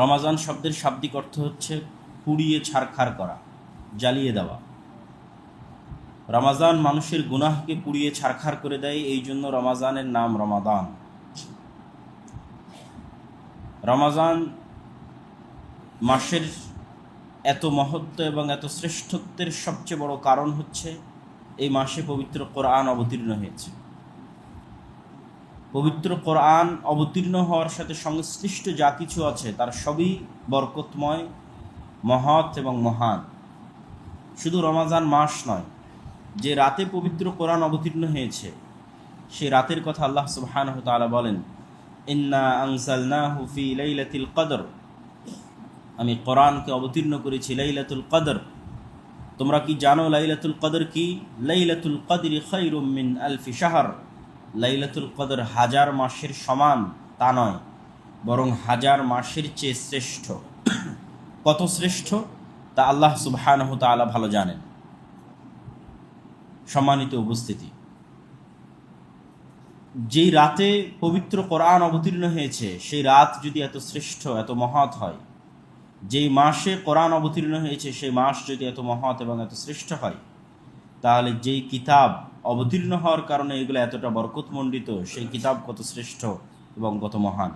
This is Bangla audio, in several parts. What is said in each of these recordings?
রমাজান শব্দের শাব্দিক অর্থ হচ্ছে পুড়িয়ে ছারখার করা, জ্বালিয়ে দেওয়া। রমাজান মানুষের গুনাহকে পুড়িয়ে ছারখার করে দেয়, এই জন্য রমাজানের নাম রমাদান। রমাজান মাসের এত মহত্ব এবং এত শ্রেষ্ঠত্বের সবচেয়ে বড় কারণ হচ্ছে এই মাসে পবিত্র কোরআন অবতীর্ণ হয়েছে। পবিত্র কোরআন অবতীর্ণ হওয়ার সাথে সংশ্লিষ্ট যা কিছু আছে তার সবই বরকতময়, মহৎ এবং মহান। শুধু রমাজান মাস নয়, যে রাতে পবিত্র কোরআন অবতীর্ণ হয়েছে সেই রাতের কথা আল্লাহ সুবহানাহু ওয়া তাআলা বলেন, ইন্না আনজালনাহু ফি লাইলাতিল কদর, আমি কোরআনকে অবতীর্ণ করেছি লাইলাতুল কদর। তোমরা কি জানো লাইলাতুল কদর কি? লাইলাতুল কদরি খায়রুম মিন আলফি শাহর, লাইলাতুল কদর হাজার মাসের সমান তা নয়, বরং হাজার মাসের চেয়ে শ্রেষ্ঠ। কত শ্রেষ্ঠ তা আল্লাহ সুবহানাহু ওয়া তাআলা ভালো জানেন। সম্মানিত উপস্থিতি, যেই রাতে পবিত্র কোরআন অবতীর্ণ হয়েছে সেই রাত যদি এত শ্রেষ্ঠ, এত মহৎ হয়, যেই মাসে কোরআন অবতীর্ণ হয়েছে সেই মাস যদি এত মহৎ এবং এত শ্রেষ্ঠ হয়, তাহলে যেই কিতাব অবতীর্ণ হওয়ার কারণে এগুলো এতটা বরকতমণ্ডিত, সেই কিতাব কত শ্রেষ্ঠ এবং কত মহান।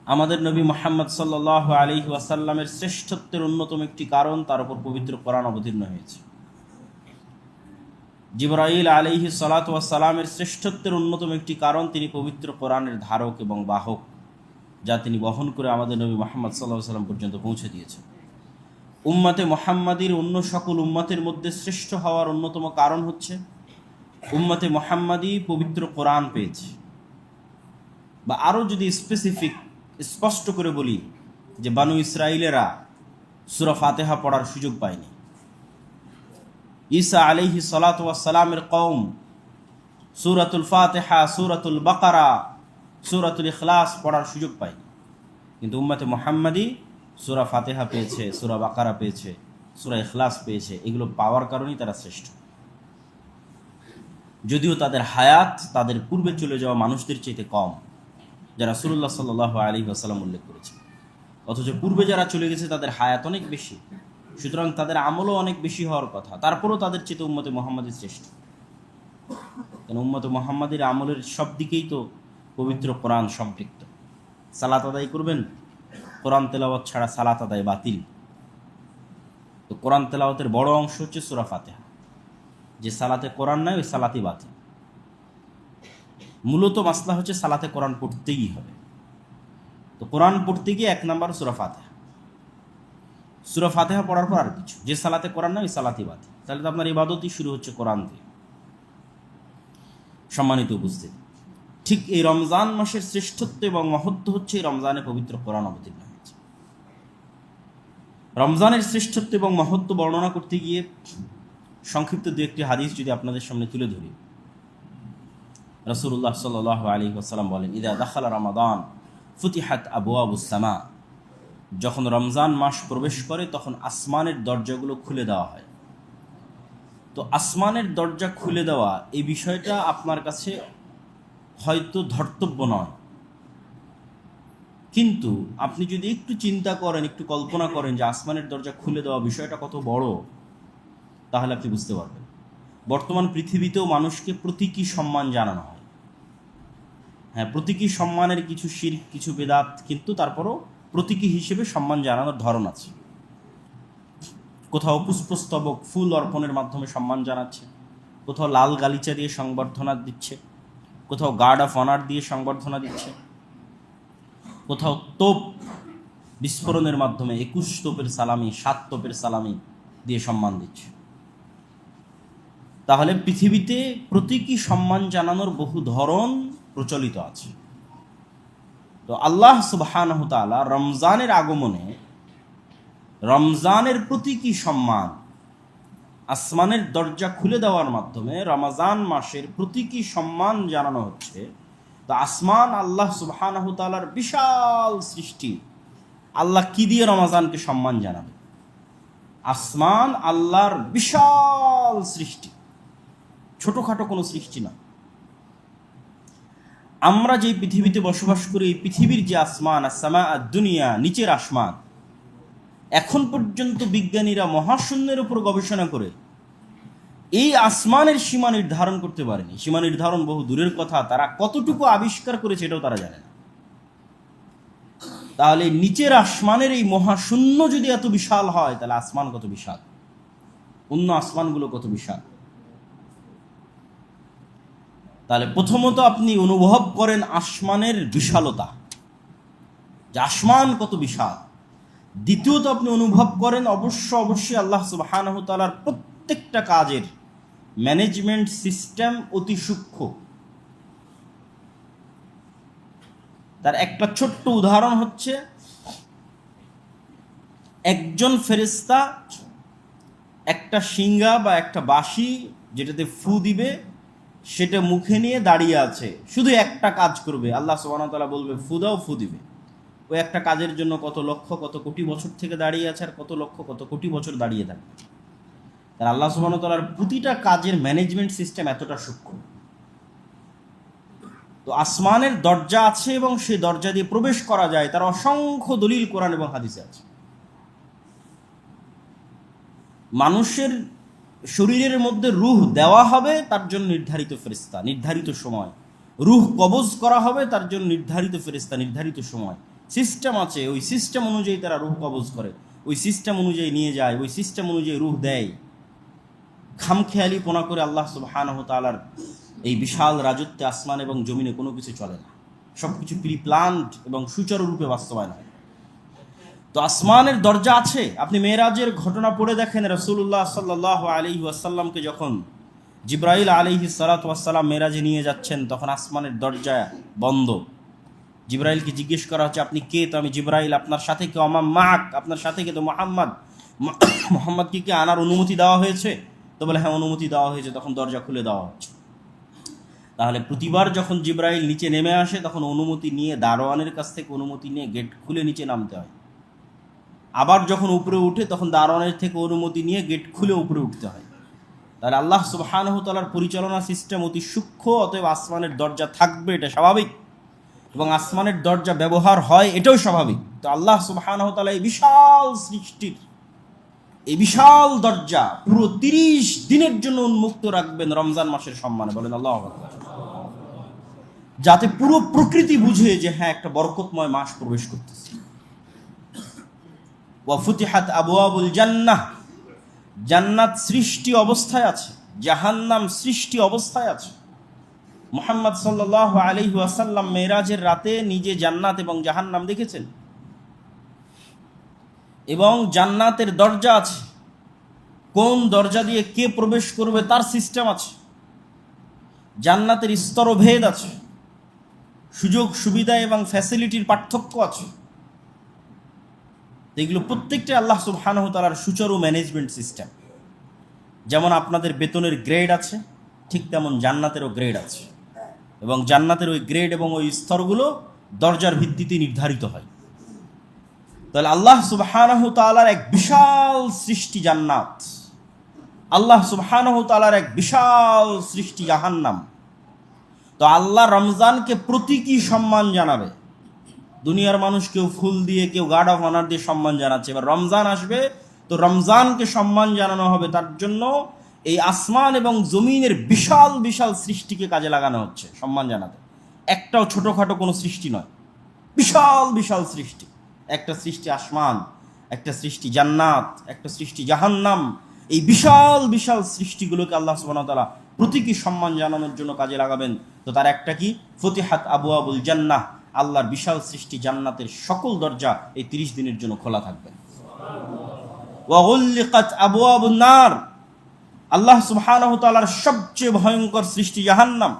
আমাদের নবী মুহাম্মদ সাল্লাল্লাহু আলাইহি ওয়াসাল্লামের শ্রেষ্ঠত্বের অন্যতম একটি কারণ তার উপর পবিত্র কোরআন অবতীর্ণ হয়েছে। জিবরাইল আলাইহিস সালাতু ওয়াস সালামের শ্রেষ্ঠত্বের অন্যতম একটি কারণ তিনি পবিত্র কোরআনের ধারক এবং বাহক, যা তিনি বহন করে আমাদের নবী মুহাম্মদ সাল্লাল্লাহু আলাইহি ওয়াসাল্লাম পর্যন্ত পৌঁছে দিয়েছেন। উম্মতে মুহাম্মাদির অন্য সকল উম্মতের মধ্যে শ্রেষ্ঠ হওয়ার অন্যতম কারণ হচ্ছে উম্মতে মুহাম্মাদি পবিত্র কোরআন পেয়েছে। বা আরও যদি স্পষ্ট করে বলি যে বানু ইসরাইলেরা সূরা ফাতিহা পড়ার সুযোগ পায়নি। ঈসা আলাইহিস সালাতু ওয়াস সালামের কওম সূরাতুল ফাতিহা, সূরাতুল বাকারা, সূরাতুল ইখলাস পড়ার সুযোগ পায়নি, কিন্তু উম্মতে মুহাম্মাদি সূরা ফাতিহা পেয়েছে, সূরা বাকারা পেয়েছে, সূরা ইখলাস পেয়েছে। এগুলো পাওয়ার কারণেই তারা শ্রেষ্ঠ। যদিও তাদের হায়াত তাদের পূর্বে চলে যাওয়া মানুষদের চাইতে কম, যারা রাসূলুল্লাহ সাল্লাল্লাহু আলাইহি ওয়াসাল্লাম উল্লেখ করেছে, অথচ পূর্বে যারা চলে গেছে তাদের হায়াত অনেক বেশি, সুতরাং তাদের আমলও অনেক বেশি হওয়ার কথা। তারপরেও তাদের চেয়ে উম্মতে মুহাম্মাদি শ্রেষ্ঠ, কারণ উম্মতে মুহাম্মাদির আমলের সব দিকেই তো পবিত্র কোরআন সম্পৃক্ত। সালাত আদায় করবেন, কোরআন তেলাওয়াত ছাড়া সালাত আদায় বাতিল। তো কোরআন তেলাওয়াতের বড় অংশ হচ্ছে সূরা ফাতিহা। যে সালাতে কোরআন নাই ওই সালাতই বাতিল। মূলত মাসলা হচ্ছে সালাতে কোরআন পড়তেই হবে। তো কোরআন পড়তে গিয়ে এক নাম্বার সূরা ফাতিহা। সূরা ফাতিহা পড়ার পর আর কিছু, যে সালাতে কোরআন নাই ওই সালাতই বাতিল। তাহলে তো আপনার ইবাদতই শুরু হচ্ছে কোরআন দিয়ে। সম্মানিত উপস্থিতি, ঠিক এই রমজান মাসের শ্রেষ্ঠত্ব এবং মহত্ব হচ্ছে এই রমজানে পবিত্র কোরআন অবতীর্ণ হয়েছে। রমজানের শ্রেষ্ঠত্ব এবং মহত্ব বর্ণনা করতে গিয়ে সংক্ষিপ্ত দু একটি হাদিস যদি আপনাদের সামনে তুলে ধরি। রাসূলুল্লাহ সাল্লাল্লাহু আলাইহি ওয়াসাল্লাম বলেন, ইযা দাখালা রমাদান ফুতিহাত আবওয়াবুস সামা, যখন রমজান মাস প্রবেশ করে তখন আসমানের দরজাগুলো খুলে দেওয়া হয়। তো আসমানের দরজা খুলে দেওয়া এই বিষয়টা আপনার কাছে হয়তো ধর্তব্য নয়, কিন্তু আপনি যদি একটু চিন্তা করেন, একটু কল্পনা করেন যে আসমানের দরজা খুলে দেওয়া বিষয়টা কত বড়, তাহলে আপনি বুঝতে পারবেন। বর্তমান পৃথিবীতেও মানুষকে প্রতীকী সম্মান জানানো হয়। হ্যাঁ, প্রতীকী সম্মানের কিছু শিরক, কিছু বেদাত, কিন্তু তারপরও প্রতীকী হিসেবে সম্মান জানানোর ধরন আছে। কোথাও পুষ্পস্তবক, ফুল অর্পণের মাধ্যমে সম্মান জানাচ্ছে, কোথাও লাল গালিচা দিয়ে সংবর্ধনা দিচ্ছে, কোথাও গার্ড অফ অনার দিয়ে সংবর্ধনা দিচ্ছে, কোথাও তোপ বিস্ফোরণের মাধ্যমে 21 তোপের সালামি, 7 তোপের সালামি দিয়ে সম্মান দিচ্ছে। তাহলে পৃথিবীতে প্রতীকী সম্মান জানানোর বহু ধরন প্রচলিত আছে। তো আল্লাহ সুবহানাহু ওয়া তাআলা রমজানের আগমনে রমজানের প্রতীকী সম্মান, আসমানের দরজা খুলে দেওয়ার মাধ্যমে রমজান মাসের প্রতীকী সম্মান জানানো হচ্ছে। তো আসমান আল্লাহ সুবহানাহু ওয়া তাআলার বিশাল সৃষ্টি, আল্লাহ কি দিয়ে রমজানকে সম্মান জানাবে? আসমান আল্লাহর বিশাল সৃষ্টি, ছোটোখাটো কোনো সৃষ্টি না। আমরা যে পৃথিবীতে বসবাস করি, এই পৃথিবীর যে আসমান, আসসামা দুনিয়া, নিচের আসমান, এখন পর্যন্ত বিজ্ঞানীরা মহাশূন্যের উপর গবেষণা করে এই আসমানের সীমা নির্ধারণ করতে পারেনি। সীমা নির্ধারণ বহু দূরের কথা, তারা কতটুকু আবিষ্কার করেছে এটাও তারা জানে না। তাহলে নিচের আসমানের এই মহাশূন্য যদি এত বিশাল হয়, তাহলে আসমান কত বিশাল, অন্য আসমানগুলো কত বিশাল। তাহলে প্রথমত আপনি অনুভব করেন আসমানের বিশালতা, যে আসমান কত বিশাল। দ্বিতীয়ত আপনি অনুভব করেন অবশ্যই আল্লাহ সুবহানাহু ওয়া তাআলার প্রত্যেকটা কাজের ম্যানেজমেন্ট সিস্টেম অতি সূক্ষ্ম। তার একটা ছোট্ট উদাহরণ হচ্ছে, একজন ফেরেশতা একটা শিঙ্গা বা একটা বাঁশি যেটাতে ফু দিবে, সেটা মুখে নিয়ে দাঁড়িয়ে আছে, শুধু একটা কাজ করবে। আল্লাহ সুবহানাহু ওয়া তাআলা বলবে ফু দাও, ফু দিবে। ওই একটা কাজের জন্য কত লক্ষ কত কোটি বছর থেকে দাঁড়িয়ে আছে, আর কত লক্ষ কত কোটি বছর দাঁড়িয়ে থাকবে। তার আল্লাহ সুবহানাহু ওয়া তাআলার প্রতিটা কাজের ম্যানেজমেন্ট সিস্টেম এতটা সূক্ষ্ম। তো আসমানের দরজা আছে এবং সেই দরজা দিয়ে প্রবেশ করা যায়, তার অসংখ্য দলিল কোরআন এবং হাদিসে আছে। মানুষের শরীরের মধ্যে রূহ দেওয়া হবে, তার জন্য নির্ধারিত ফেরেশতা, নির্ধারিত সময়। রূহ কবজ করা হবে, তার জন্য নির্ধারিত ফেরেশতা, নির্ধারিত সময়। সিস্টেম আছে, ওই সিস্টেম অনুযায়ী তারা রূহ কবজ করে, ওই সিস্টেম অনুযায়ী নিয়ে যায়, ওই সিস্টেম অনুযায়ী রূহ দেয়। খামখেয়ালি পোনা করে আল্লাহ সুবহানাহু ওয়া তাআলার এই বিশাল রাজত্বে আসমান এবং জমিনে কোনো কিছু চলে না, সব কিছু প্রিপ্ল্যান্ড এবং সুচারুরূপে বাস্তবায়ন হয়। তো আসমানের দরজা আছে। আপনি মেরাজের ঘটনা পড়ে দেখেন, রাসূলুল্লাহ সাল্লাল্লাহু আলাইহি ওয়াসাল্লামকে যখন জিবরাইল আলাইহিস সালাতু ওয়াস সালাম মেরাজে নিয়ে যাচ্ছেন, তখন আসমানের দরজা বন্ধ। জিবরাইলকে জিজ্ঞেস করা হচ্ছে, আপনি কে? তো আমি জিবরাইল, আপনার সাথে কেউ? আমার মাক, আপনার সাথে কে? তো মোহাম্মদকে কি আনার অনুমতি দেওয়া হয়েছে? তো বলে হ্যাঁ, অনুমতি দেওয়া হয়েছে। তখন দরজা খুলে দেওয়া হচ্ছে। তাহলে প্রতিবার যখন জিবরাইল নিচে নেমে আসে, তখন অনুমতি নিয়ে, দারোয়ানের কাছ থেকে অনুমতি নিয়ে গেট খুলে নিচে নামতে হয়। আবার যখন উপরে উঠে, তখন দারোয়ানের থেকে অনুমতি নিয়ে গেট খুলে উপরে উঠতে হয়। তাহলে আল্লাহ সুবহানাহু ওয়া তাআলার পরিচালনা সিস্টেম অতি সূক্ষ্ম। অতএব আসমানের দরজা থাকবে, এটা স্বাভাবিক, এবং আসমানের দরজা ব্যবহার হয়, এটাও স্বাভাবিক। তো আল্লাহ সুবহানাহু ওয়া তাআলা এই বিশাল সৃষ্টির এই বিশাল দরজা পুরো 30 দিনের জন্য উন্মুক্ত রাখবেন রমজান মাসের সম্মানে। বলেন আল্লাহু আকবার। যাতে পুরো প্রকৃতি বুঝে যে হ্যাঁ, একটা বরকতময় মাস প্রবেশ করতেছে। ওয়া ফুতিহাত আবওয়াবুল জান্নাহ, জান্নাত সৃষ্টি অবস্থায় আছে, জাহান্নাম সৃষ্টি অবস্থায় আছে। মুহাম্মদ সাল্লাল্লাহু আলাইহি ওয়াসাল্লাম মেরাজের রাতে নিজে জান্নাত এবং জাহান্নাম দেখেছেন, এবং জান্নাতের দরজা আছে। কোন দরজা দিয়ে কে প্রবেশ করবে তার সিস্টেম আছে। জান্নাতের স্তরভেদ আছে, সুযোগ সুবিধা এবং ফ্যাসিলিটির পার্থক্য আছে। এগুলো প্রত্যেকটা আল্লাহ সুবহানাহু ওয়া তাআলার সুচারু ম্যানেজমেন্ট সিস্টেম। যেমন আপনাদের বেতনের গ্রেড আছে, ঠিক তেমন জান্নাতেরও গ্রেড আছে, এবং জান্নাতের ওই গ্রেড এবং ওই স্তরগুলো দরজার ভিত্তিতে নির্ধারিত হয়। তাহলে আল্লাহ সুবহানাহু ওয়া তাআলার এক বিশাল সৃষ্টি জান্নাত, আল্লাহ সুবহানাহু ওয়া তাআলার এক বিশাল সৃষ্টি জাহান্নাম। তো আল্লাহ রমজানকে প্রতীকী সম্মান জানাবে। দুনিয়ার মানুষ কেউ ফুল দিয়ে, কেউ গার্ড অফ অনার দিয়ে সম্মান জানাচ্ছে। এবার রমজান আসবে, তো রমজানকে সম্মান জানানো হবে। তার জন্য এই আসমান এবং জমিনের বিশাল বিশাল সৃষ্টিকে কাজে লাগানো হচ্ছে সম্মান জানাতে। একটাও ছোটোখাটো কোনো সৃষ্টি নয়, বিশাল বিশাল সৃষ্টি। একটা সৃষ্টি আসমান, একটা সৃষ্টি জান্নাত, একটা সৃষ্টি জাহান্নাম। এই বিশাল বিশাল সৃষ্টিগুলোকে আল্লাহ সুবহানাহু ওয়া তাআলা প্রতীকী সম্মান জানানোর জন্য কাজে লাগাবেন। তো তার একটা কি? ফুতিহাত আবওয়াবুল জান্নাহ, আল্লাহর বিশাল সৃষ্টি জান্নাতের সকল দরজা এই 30 দিনের জন্য খোলা থাকবে। ওয়া গুল্লিকাত আবওয়াবুন নার, আল্লাহ সুবহানাহু ওয়া তাআলার সবচেয়ে ভয়ঙ্কর সৃষ্টি জাহান্নাম।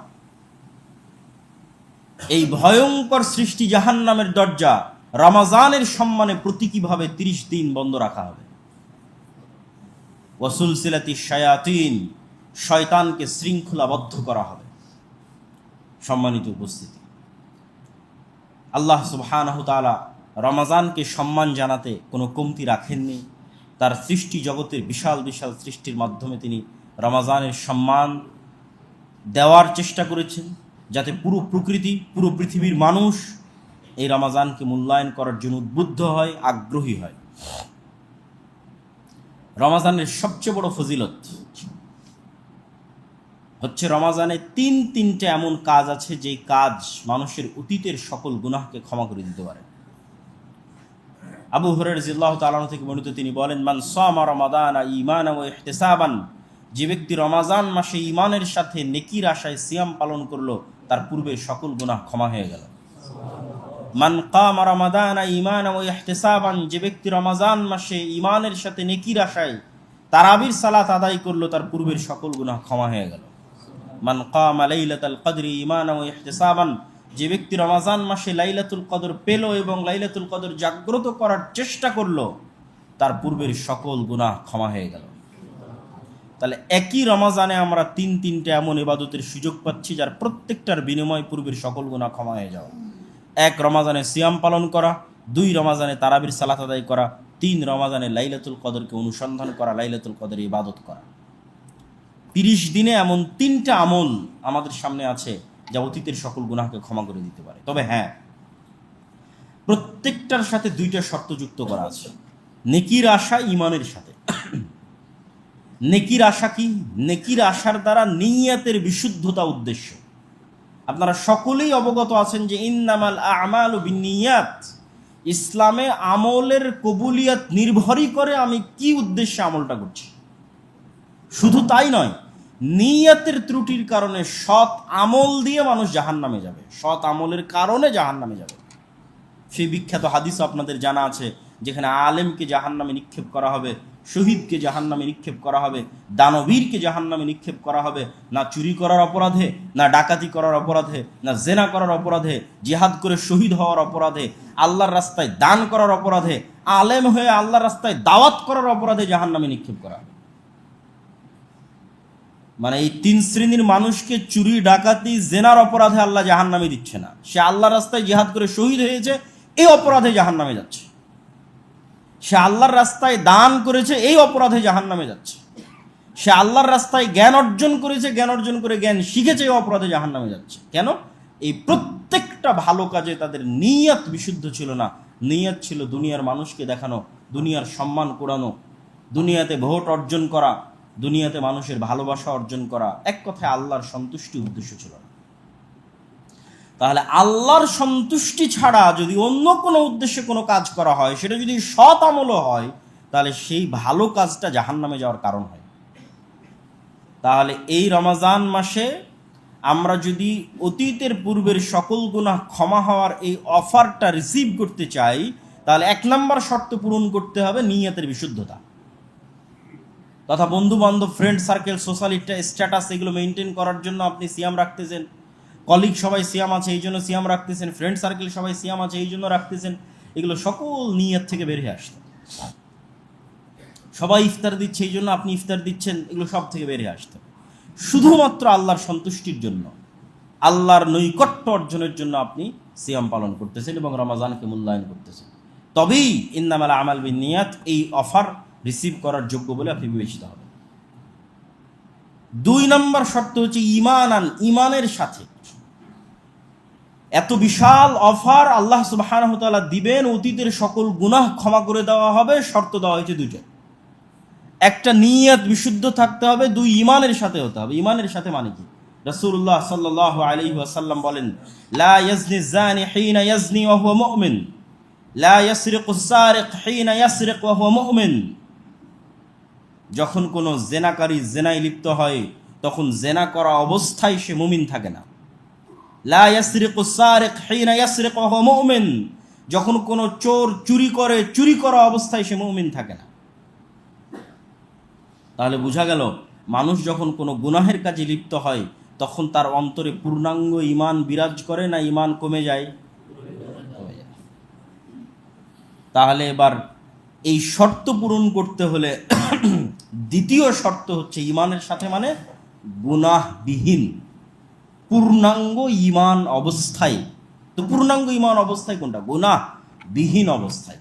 এই ভয়ঙ্কর সৃষ্টি জাহান্নামের দরজা রমজানের সম্মানে প্রতীকীভাবে 30 দিন বন্ধ রাখা হবে। ওয়া সুলসিলাতিশ শায়াতিন, শয়তানকে শৃঙ্খলাবদ্ধ করা হবে। সম্মানিত উপস্থিতি, আল্লাহ সুবহানাহু ওয়া তাআলা রমজানকে সম্মান জানাতে কোনো কমতি রাখেননি। তার সৃষ্টি জগতের বিশাল বিশাল সৃষ্টির মাধ্যমে তিনি রমজানের সম্মান দেওয়ার চেষ্টা করেছেন। যাতে পুরো প্রকৃতি, পুরো পৃথিবীর মানুষ এই রমাজানকে মূল্যায়ন করার জন্য উদ্বুদ্ধ হয়, আগ্রহী হয়। রমাজানের সবচেয়ে বড় ফজিলত হচ্ছে রমাজানে তিনটে এমন কাজ আছে যেই কাজ মানুষের অতীতের সকল গুনাহকে ক্ষমা করে দিতে পারে। আবু হুরায়রা রাদিয়াল্লাহু তাআলা থেকে বর্ণিত, তিনি বলেন, মান সামা রমাদানা ঈমানান ওয়া ইহতিসাবান, যে ব্যক্তি রমাজান মাসে ঈমানের সাথে নেকির আশায় সিয়াম পালন করলো, তার পূর্বে সকল গুনাহ ক্ষমা হয়ে গেল। মান কামা রমাদানা ঈমানান ওয়া ইহতিসাবান, যে ব্যক্তি রমাজান মাসে ঈমানের সাথে নেকির আশায় তারাবির সালাত আদায় করলো, তার পূর্বের সকল গুনাহ ক্ষমা হয়ে গেল। মান কামা লাইলাতুল কদরি ঈমানান ওয়া ইহতিসাবান, যে ব্যক্তি রমাজান মাসে লাইলাতুল কদর পেল এবং লাইলাতুল কদর জাগ্রত করার চেষ্টা করলো, তার পূর্বের সকল গুনাহ ক্ষমা হয়ে গেল। তাহলে একই রমাজানে আমরা তিনটে এমন ইবাদতের সুযোগ পাচ্ছি যার প্রত্যেকটার বিনিময় পূর্বের সকল গুনাহ ক্ষমা হয়ে যাওয়া। 1 রমাজানে সিয়াম পালন করা, 2 রমাজানে তারাবির সালাত আদায় করা, 3 রমাজানে লাইলাতুল কদরকে অনুসন্ধান করা, লাইলাতুল কদরের ইবাদত করা। 30 দিনে এমন 3টা আমল আমাদের সামনে আছে যা অতীতের সকল গুনাহকে ক্ষমা করে দিতে পারে। তবে হ্যাঁ, প্রত্যেকটার সাথে 2টা শর্ত যুক্ত করা আছে। নেকির আশা ঈমানের সাথে। নেকির আশা কি? নেকির আশার দ্বারা নিয়তের বিশুদ্ধতা উদ্দেশ্য। আপনারা সকলেই অবগত আছেন যে ইন্নামাল আমালু বিন্নিয়াত, ইসলামে আমলের কবুলিয়ত নির্ভরই করে আমি কি উদ্দেশ্যে আমলটা করছি। শুধু তাই নয়, নিয়তের ত্রুটির কারণে সৎ আমল দিয়ে মানুষ জাহান্নামে যাবে, সৎ আমলের কারণে জাহান্নামে যাবে। সেই বিখ্যাত হাদিস আপনাদের জানা আছে, যেখানে আলেমকে জাহান্নামে নিক্ষেপ করা হবে, শহীদকে জাহান্নামে নিক্ষেপ করা হবে, দানবীরকে জাহান্নামে নিক্ষেপ করা হবে, না চুরি করার অপরাধে, না ডাকাতি করার অপরাধে, না জেনা করার অপরাধে, জিহাদ করে শহীদ হওয়ার অপরাধে, আল্লাহর রাস্তায় দান করার অপরাধে, আলেম হয়ে আল্লাহর রাস্তায় দাওয়াত করার অপরাধে জাহান্নামে নিক্ষেপ করা হবে। মানে এই 3 শ্রেণীর মানুষকে চুরি, ডাকাতি, জেনার অপরাধে আল্লাহ জাহান্নামে দিচ্ছে না, সে আল্লাহর রাস্তায় জিহাদ করে শহীদ হয়েছে এই অপরাধে জাহান্নামে যাচ্ছে, সে আল্লাহর রাস্তায় দান করেছে এই অপরাধে জাহান্নামে যাচ্ছে, সে আল্লাহর রাস্তায় জ্ঞান অর্জন করেছে, জ্ঞান অর্জন করে জ্ঞান শিখেছে এই অপরাধে জাহান্নামে যাচ্ছে। কেন? এই প্রত্যেকটা ভালো কাজে তাদের নিয়ত বিশুদ্ধ ছিল না। নিয়ত ছিল দুনিয়ার মানুষকে দেখানো, দুনিয়ার সম্মান কুড়ানো, দুনিয়াতে ভোট অর্জন করা, দুনিয়াতে মানুষের ভালোবাসা অর্জন করা, এক কথায় আল্লাহর সন্তুষ্টি উদ্দেশ্য ছিল না। তাহলে আল্লাহর সন্তুষ্টি ছাড়া যদি অন্য কোনো উদ্দেশ্যে কোনো কাজ করা হয়, সেটা যদি সৎ আমলও হয়, তাহলে সেই ভালো কাজটা জাহান্নামে যাওয়ার কারণ হয়। তাহলে এই রমাজান মাসে আমরা যদি অতীতের পূর্বের সকল গুনাহ ক্ষমা হওয়ার এই অফারটা রিসিভ করতে চাই, তাহলে 1 নম্বর শর্ত পূরণ করতে হবে নিয়তের বিশুদ্ধতা। তথা বন্ধু বান্ধব, ফ্রেন্ড সার্কেল, সোশ্যাল স্ট্যাটাস, এগুলো মেনটেন করার জন্য আপনি সিয়াম রাখতেছেন, কলিগ সবাই সিয়াম আছে এই জন্য সিয়াম রাখতেছেন, ফ্রেন্ড সার্কেল সবাই সিয়াম আছে এই জন্য রাখতেছেন, এগুলো সকল নিয়ত থেকে বের হয়ে আসতে। সবাই ইফতার দিচ্ছে এই জন্য আপনি ইফতার দিচ্ছেন, এগুলো সব থেকে বের হয়ে আসতে। শুধুমাত্র আল্লাহর সন্তুষ্টির জন্য, আল্লাহর নৈকট্য অর্জনের জন্য আপনি সিয়াম পালন করতেছেন এবং রমাজানকে মূল্যায়ন করতেছেন, তবেই ইন্নামাল আমাল বিন্নিয়াত এই অফার রিসিভ করার যোগ্য বলে আপনি বিবেচিত হবেন। 2 নম্বর শর্ত হচ্ছে ঈমানান, ঈমানের সাথে। এত বিশাল অফার আল্লাহ সুবহানাহু ওয়া তাআলা দিবেন, অতীতের সকল গুনাহ ক্ষমা করে দেওয়া হবে, শর্ত দেওয়া হয়েছে 2টা। একটা নিয়ত বিশুদ্ধ থাকতে হবে, 2 ঈমানের সাথে হতে হবে। ঈমানের সাথে মানে কি? রাসূলুল্লাহ সাল্লাল্লাহু আলাইহি ওয়াসাল্লাম বলেন, লা ইয়াজনি যানি হিনা ইয়াজনি ওয়া হুয়া মুমিন, লা ইয়াসরিকু সারিক হিনা ইয়াসরিক ওয়া হুয়া মুমিন। যখন কোনো জেনাকারী জেনায় লিপ্ত হয়, তখন জেনা করা অবস্থায় সে মুমিন থাকে না। লা ইয়াসরিকু সারিক হিনা ইয়াসরিক ওয়া হুয়া মুমিন। যখন কোনো চোর চুরি করে, চুরি করা অবস্থায় সে মুমিন থাকে না। তাহলে বোঝা গেল, মানুষ যখন কোনো গুনাহের কাজে লিপ্ত হয়, তখন তার অন্তরে পূর্ণাঙ্গ ঈমান বিরাজ করে না ঈমান কমে যায়? তাহলে এবার এই শর্ত পূরণ করতে হলে দ্বিতীয় শর্ত হচ্ছে ঈমানের সাথে মানে গুনাহবিহীন পূর্ণাঙ্গ ঈমান অবস্থায়। তো পূর্ণাঙ্গ ঈমান অবস্থায় কোনটা? গুনাহবিহীন অবস্থায়।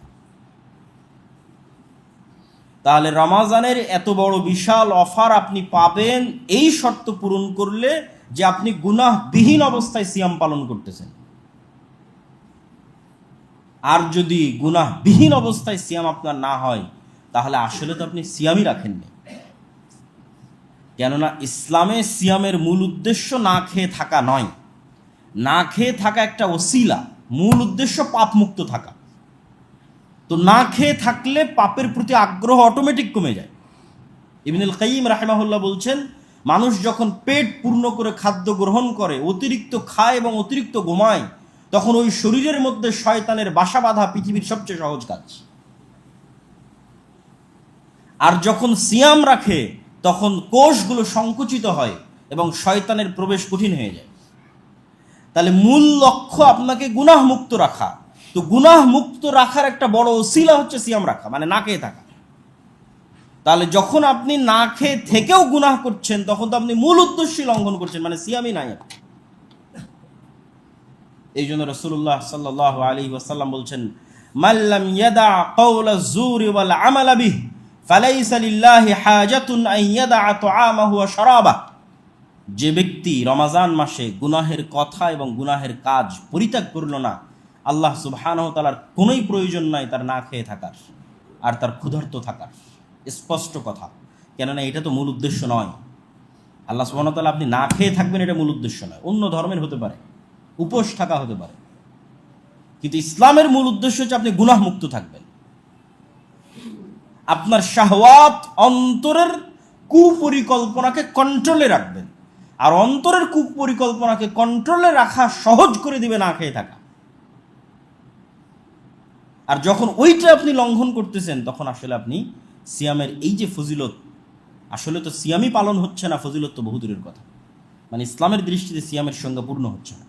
তাহলে রমাজানের এত বড় বিশাল অফার আপনি পাবেন এই শর্ত পূরণ করলে, যে আপনি গুনাহবিহীন অবস্থায় সিয়াম পালন করতেছেন। আর যদি গুনাহবিহীন অবস্থায় সিয়াম আপনার না হয়, তাহলে আসলে তো আপনি সিয়ামই রাখেননি। কেননা ইসলামে সিয়ামের মূল উদ্দেশ্য না খেয়ে থাকা নয়, না খেয়ে থাকা একটা ওসিলা, মূল উদ্দেশ্য পাপ মুক্ত থাকা। তো না খেয়ে থাকলে পাপের প্রতি আগ্রহ অটোমেটিক কমে যায়। ইবনুল কাইয়িম রাহিমাহুল্লাহ বলছেন, মানুষ যখন পেট পূর্ণ করে খাদ্য গ্রহণ করে, অতিরিক্ত খায় এবং অতিরিক্ত ঘুমায়, তখন ওই শরীরের মধ্যে শয়তানের বাসা বাঁধা পৃথিবীর সবচেয়ে সহজ কাজ। আর যখন সিয়াম রাখে, তখন কোষগুলো সংকুচিত হয় এবং শয়তানের প্রবেশ কঠিন হয়ে যায়। তাহলে মূল লক্ষ্য আপনাকে গুনাহ মুক্ত রাখা। তো গুনাহ মুক্ত রাখার একটা বড় ওসিলা হচ্ছে সিয়াম রাখা, মানে না খেয়ে থাকা। তাহলে যখন আপনি না খেয়ে থেকেও গুনাহ করছেন, তখন তো আপনি মূল উদ্দেশ্যই লঙ্ঘন করছেন, মানে সিয়ামই নাই। এই জন্য রাসূলুল্লাহ সাল্লাল্লাহু আলাইহি ওয়াসাল্লাম বলছেন, মাল্লাম ইয়াদা কাওলা যুরি ওয়াল আমালা বিহি ফালাইসা লিল্লাহি হাজাতুন আন ইয়াদা তুআমাহু ওয়া শারাবাহু। যে ব্যক্তি রমাজান মাসে গুনাহের কথা এবং গুনাহের কাজ পরিত্যাগ করল না, আল্লাহ সুবহানাহু ওয়া তাআলার কোনোই প্রয়োজন নাই তার না খেয়ে থাকার আর তার ক্ষুধার্ত থাকার। স্পষ্ট কথা, কেননা এটা তো মূল উদ্দেশ্য নয়। আল্লাহ সুবহানাহু ওয়া তাআলা আপনি না খেয়ে থাকবেন, এটা মূল উদ্দেশ্য নয়। অন্য ধর্মের হতে পারে, উপোস থাকা হতে পারে, কিন্তু ইসলামের মূল উদ্দেশ্য হচ্ছে আপনি গুনাহ মুক্ত থাকবেন। আপনার শাহওয়াত, অন্তরের কুপরিকল্পনাকে কন্ট্রোলে রাখবেন। আর অন্তরের কুপরিকল্পনাকে কন্ট্রোলে রাখা সহজ করে দিবে না খেয়ে থাকা। আর যখন ওইটা আপনি লঙ্ঘন করতেছেন, তখন আসলে আপনি সিয়ামের এই যে ফজিলত, আসলে তো সিয়ামই পালন হচ্ছে না, ফজিলত তো বহুদূরের কথা। মানে ইসলামের দৃষ্টিতে সিয়ামের সংজ্ঞা পূর্ণ হচ্ছে না।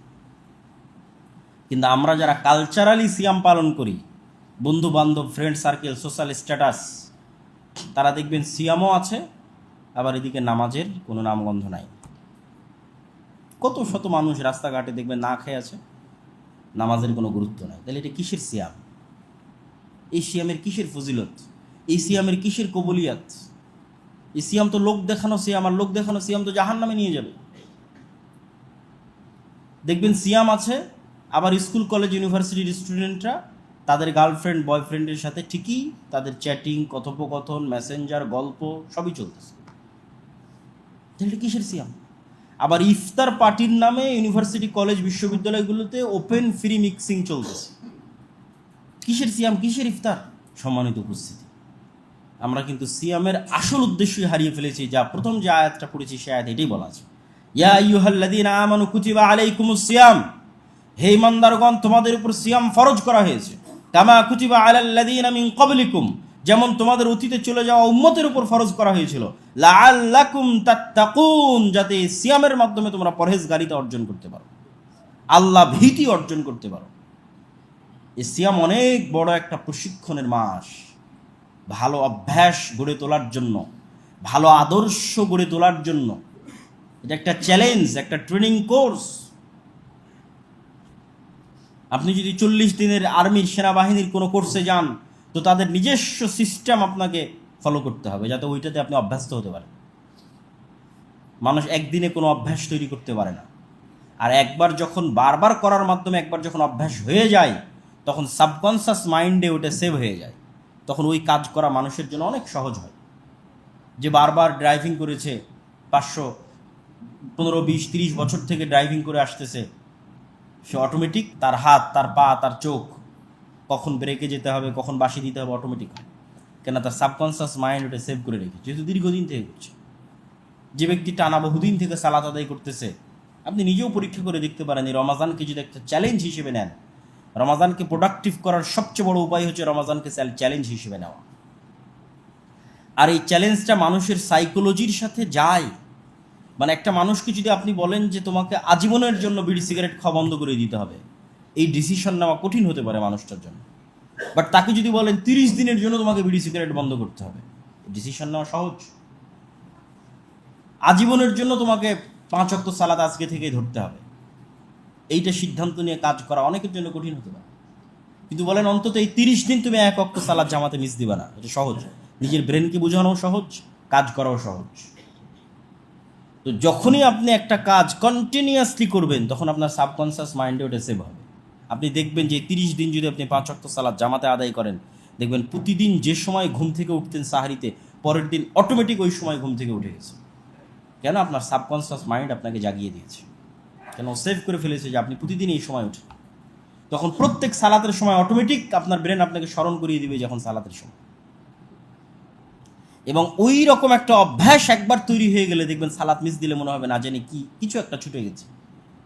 কিন্তু আমরা যারা কালচারালি সিয়াম পালন করি, বন্ধু বান্ধব, ফ্রেন্ড সার্কেল, সোশ্যাল স্ট্যাটাস, তারা দেখবেন সিয়ামও আছে, আবার এদিকে নামাজের কোনো নামগন্ধ নাই। কত শত মানুষ রাস্তাঘাটে দেখবেন না খেয়ে আছে, নামাজের কোনো গুরুত্ব নাই। তাহলে এটা কিসের সিয়াম? এই সিয়ামের কিসের ফজিলত? এই সিয়ামের কিসের কবুলিয়াত? এই সিয়াম তো লোক দেখানো সিয়াম, আর লোক দেখানো সিয়াম তো জাহান্নামে নিয়ে যাবে। দেখবেন সিয়াম আছে, আবার স্কুল কলেজ ইউনিভার্সিটির স্টুডেন্টরা তাদের গার্লফ্রেন্ড বয়ফ্রেন্ডের সাথে ঠিকই তাদের চ্যাটিং, কথোপকথন, মেসেঞ্জার, গল্প সবই চলতেছে। তাহলে কিসের সিয়াম? আবার ইফতার পার্টির নামে ইউনিভার্সিটি, কলেজ, বিশ্ববিদ্যালয়গুলোতে ওপেন ফ্রি মিক্সিং চলতেছে। কিসের সিয়াম, কিসের ইফতার? সম্মানিত উপস্থিতি, আমরা কিন্তু সিয়ামের আসল উদ্দেশ্যই হারিয়ে ফেলেছি। যা প্রথম যে আয়াতটা পড়েছি, সে আয়াত এটাই বলা আছে, ইয়া আইয়ুহাল্লাযীনা আমানু কুতিবা আলাইকুমুস সিয়াম, হে ইমানদারগণ, তোমাদের উপর সিয়াম ফরজ করা হয়েছে, কামা কুতিবা আলাল্লাযীনা মিন ক্বাবলিকুম, যেমন তোমাদের অতীতে চলে যাওয়া উম্মতের উপর ফরজ করা হয়েছিল, লাআল্লাকুম তাত্তাকুন, যাতে সিয়ামের মাধ্যমে তোমরা পরহেজগারিতা অর্জন করতে পারো, আল্লাহ ভীতি অর্জন করতে পারো। এই সিয়াম অনেক বড় একটা প্রশিক্ষণের মাস, ভালো অভ্যাস গড়ে তোলার জন্য, ভালো আদর্শ গড়ে তোলার জন্য। এটা একটা চ্যালেঞ্জ, একটা ট্রেনিং কোর্স। আপনি যদি 40 দিনের আর্মির, সেনাবাহিনীর কোনো কোর্সে যান, তো তাদের নিজস্ব সিস্টেম আপনাকে ফলো করতে হবে, যাতে ওইটাতে আপনি অভ্যস্ত হতে পারেন। মানুষ একদিনে কোনো অভ্যাস তৈরি করতে পারে না। আর একবার যখন বারবার করার মাধ্যমে একবার যখন অভ্যাস হয়ে যায়, তখন সাবকনসিয়াস মাইন্ডে ওটা সেভ হয়ে যায়। তখন ওই কাজ করা মানুষের জন্য অনেক সহজ হয়। যে বারবার ড্রাইভিং করেছে, 500, 15, 20, 30 বছর থেকে ড্রাইভিং করে আসতেছে, সে অটোমেটিক তার হাত, তার পা, তার চোখ কখন ব্রেকে যেতে হবে, কখন বাঁশি দিতে হবে অটোমেটিক হয়। কেন? তার সাবকনসিয়াস মাইন্ড ওটা সেভ করে রেখেছে, যেহেতু দীর্ঘদিন থেকে করছে। যে ব্যক্তি টানা বহুদিন থেকে সালাত আদায় করতেছে, আপনি নিজেও পরীক্ষা করে দেখতে পারেন, এই রমাজানকে যদি একটা চ্যালেঞ্জ হিসেবে নেন, রমাজানকে প্রোডাক্টিভ করার সবচেয়ে বড় উপায় হচ্ছে রমাজানকে চ্যালেঞ্জ হিসেবে নেওয়া। আর এই চ্যালেঞ্জটা মানুষের সাইকোলজির সাথে যায়। মানে একটা মানুষকে যদি আপনি বলেন যে তোমাকে আজীবনের জন্য বিড়ি সিগারেট খাওয়া বন্ধ করে দিতে হবে, এই ডিসিশন নেওয়া কঠিন হতে পারে মানুষটার জন্য। বাট তাকে যদি বলেন 30 দিনের জন্য তোমাকে বিড়ি সিগারেট বন্ধ করতে হবে, ডিসিশন নেওয়া সহজ। আজীবনের জন্য তোমাকে 5 ওয়াক্ত সালাত আজকে থেকেই ধরতে হবে, এইটা সিদ্ধান্ত নিয়ে কাজ করা অনেকের জন্য কঠিন হতে পারে। কিন্তু বলেন অন্তত এই 30 দিন তুমি 1 ওয়াক্ত সালাত জামাতে মিস দিবা না, এটা সহজ। নিজের ব্রেনকে বোঝানোও সহজ, কাজ করাও সহজ। তো যখনই আপনি একটা কাজ কন্টিনিউয়াসলি করবেন তখন আপনার সাবকনসিয়াস মাইন্ডে ওটা সেভ হবে। আপনি দেখবেন যে 30 দিন যদি আপনি 5 ওয়াক্ত সালাত জামাতে আদায় করেন, দেখবেন প্রতিদিন যে সময় ঘুম থেকে উঠতেন সাহারিতে, পরের দিন অটোমেটিক ওই সময় ঘুম থেকে উঠে গেছে। কেন? আপনার সাবকনসিয়াস মাইন্ড আপনাকে জাগিয়ে দিয়েছে, কেন সেভ করে ফেলেছে যে আপনি প্রতিদিন এই সময় উঠেন। তখন প্রত্যেক সালাতের সময় অটোমেটিক আপনার ব্রেন আপনাকে স্মরণ করিয়ে দিবে যখন সালাতের সময়। এবং ওই রকম একটা অভ্যাস একবার তৈরি হয়ে গেলে দেখবেন সালাত মিস দিলে মনে হবে না জানি কি কিছু একটা ছুটে গেছে,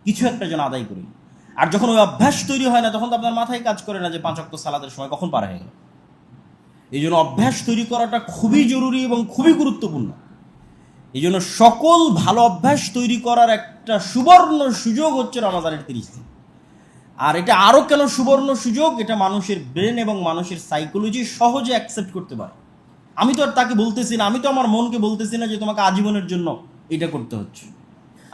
কিছু একটা যেন আদায় করি। আর যখন ওই অভ্যাস তৈরি হয় না তখন তো আপনার মাথায় কাজ করে না যে 5 ওয়াক্ত সালাতের সময় কখন পার হয়ে গেল। এই জন্য অভ্যাস তৈরি করাটা খুবই জরুরি এবং খুবই গুরুত্বপূর্ণ। এই জন্য সকল ভালো অভ্যাস তৈরি করার একটা সুবর্ণ সুযোগ হচ্ছে রমাজানের 30 দিন। আর এটা আরও কেন সুবর্ণ সুযোগ? এটা মানুষের ব্রেন এবং মানুষের সাইকোলজি সহজে অ্যাকসেপ্ট করতে পারে। আমি তো আর তাকে বলতেছি না, আমি তো আমার মনকে বলতেছি না যে তোমাকে আজীবনের জন্য এটা করতে হচ্ছে।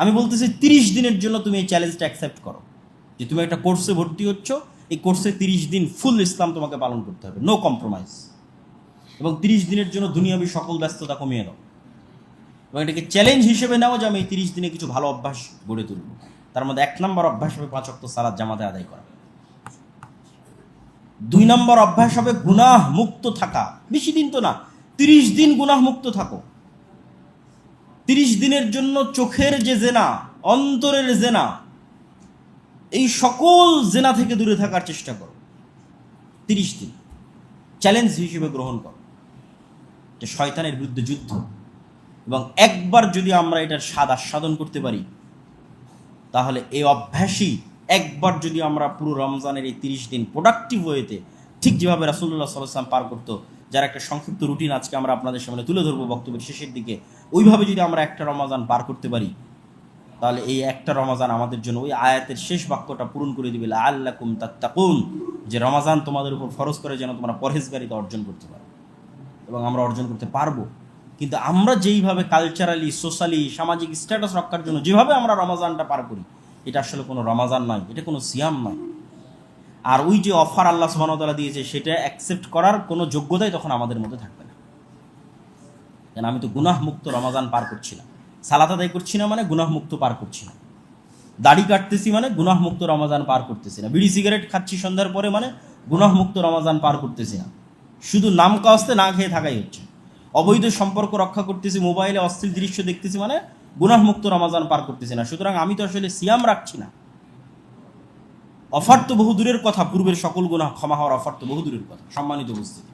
আমি বলতেছি 30 দিনের জন্য তুমি এই চ্যালেঞ্জটা অ্যাকসেপ্ট করো, যে তুমি একটা কোর্সে ভর্তি হচ্ছ, এই কোর্সে 30 দিন ফুল ইসলাম তোমাকে পালন করতে হবে, নো কম্প্রোমাইজ। এবং 30 দিনের জন্য দুনিয়াবি সকল ব্যস্ততা কমিয়ে দাও এবং এটাকে চ্যালেঞ্জ হিসেবে নাও যে আমি এই 30 দিনে কিছু ভালো অভ্যাস গড়ে তুলব। তার মধ্যে 1 নম্বর অভ্যাস হবে 5 ওয়াক্ত সালাত জামাতে আদায় করা। 2 নম্বর অভ্যাস হবে গুনাহ মুক্ত থাকা। বেশি দিন তো না, 30 দিন গুনাহ মুক্ত থাকো। 30 দিনের জন্য চোখের যে জেনা, অন্তরের জেনা, এই সকল জেনা থেকে দূরে থাকার চেষ্টা করো। 30 দিন চ্যালেঞ্জ হিসেবে গ্রহণ করো, যে শয়তানের বিরুদ্ধে যুদ্ধ। এবং একবার যদি আমরা এটার স্বাদ আস্বাদন করতে পারি, তাহলে এই অভ্যাসই একবার যদি আমরা পুরো রমজানের এই 30 দিন প্রোডাক্টিভ ওয়েতে, ঠিক যেভাবে রাসূলুল্লাহ সাল্লাল্লাহু আলাইহি ওয়াসাল্লাম পার করতো, যার একটা সংক্ষিপ্ত রুটিন আজকে আমরা আপনাদের সামনে তুলে ধরবো বক্তব্যের শেষের দিকে, ওইভাবে যদি আমরা একটা রমজান পার করতে পারি, তাহলে এই একটা রমজান আমাদের জন্য ওই আয়াতের শেষ বাক্যটা পূরণ করে দিবে, লাআল্লাকুম তাত্তাকুন, যে রমজান তোমাদের উপর ফরজ করে যেন তোমরা পরহেজগারিতা অর্জন করতে পারো। এবং আমরা অর্জন করতে পারবো। কিন্তু আমরা যেইভাবে কালচারালি, সোশ্যালি, সামাজিক স্ট্যাটাস রক্ষার জন্য যেভাবে আমরা রমজানটা পার করি, এটা আসলে কোনো রমজান নয়, এটা কোনো সিয়াম নয়। আর ওই যে অফার আল্লাহ সুবহানাহু ওয়া তাআলা দিয়েছে, সেটা অ্যাকসেপ্ট করার কোনো যোগ্যতাই তখন আমাদের মধ্যে থাকবে না। কেন? আমি তো গুনাহ মুক্ত রমজান পার করছি না। সালাত আদায় করছি না মানে গুনাহ মুক্ত পার করছি না। দাড়ি কাটতেছি মানে গুনাহ মুক্ত রমজান পার করতেছি না। বিড়ি সিগারেট খাচ্ছি সন্ধ্যার পরে মানে গুনাহ মুক্ত রমজান পার করতেছি না। শুধু নাম কাস্তে না খেয়ে থাকাই হচ্ছে। অবৈধ সম্পর্ক রক্ষা করতেছি, মোবাইলে অশ্লীল দৃশ্য দেখতেছি মানে গুনাহ মুক্ত রমজান পার করতেছি না। সুতরাং আমি তো আসলে সিয়াম রাখছি না। অফার তো বহু দূরের কথা, পূর্বের সকল গুনাহ ক্ষমা হওয়ার অফার তো বহু দূরের কথা। সম্মানিত উপস্থিতি,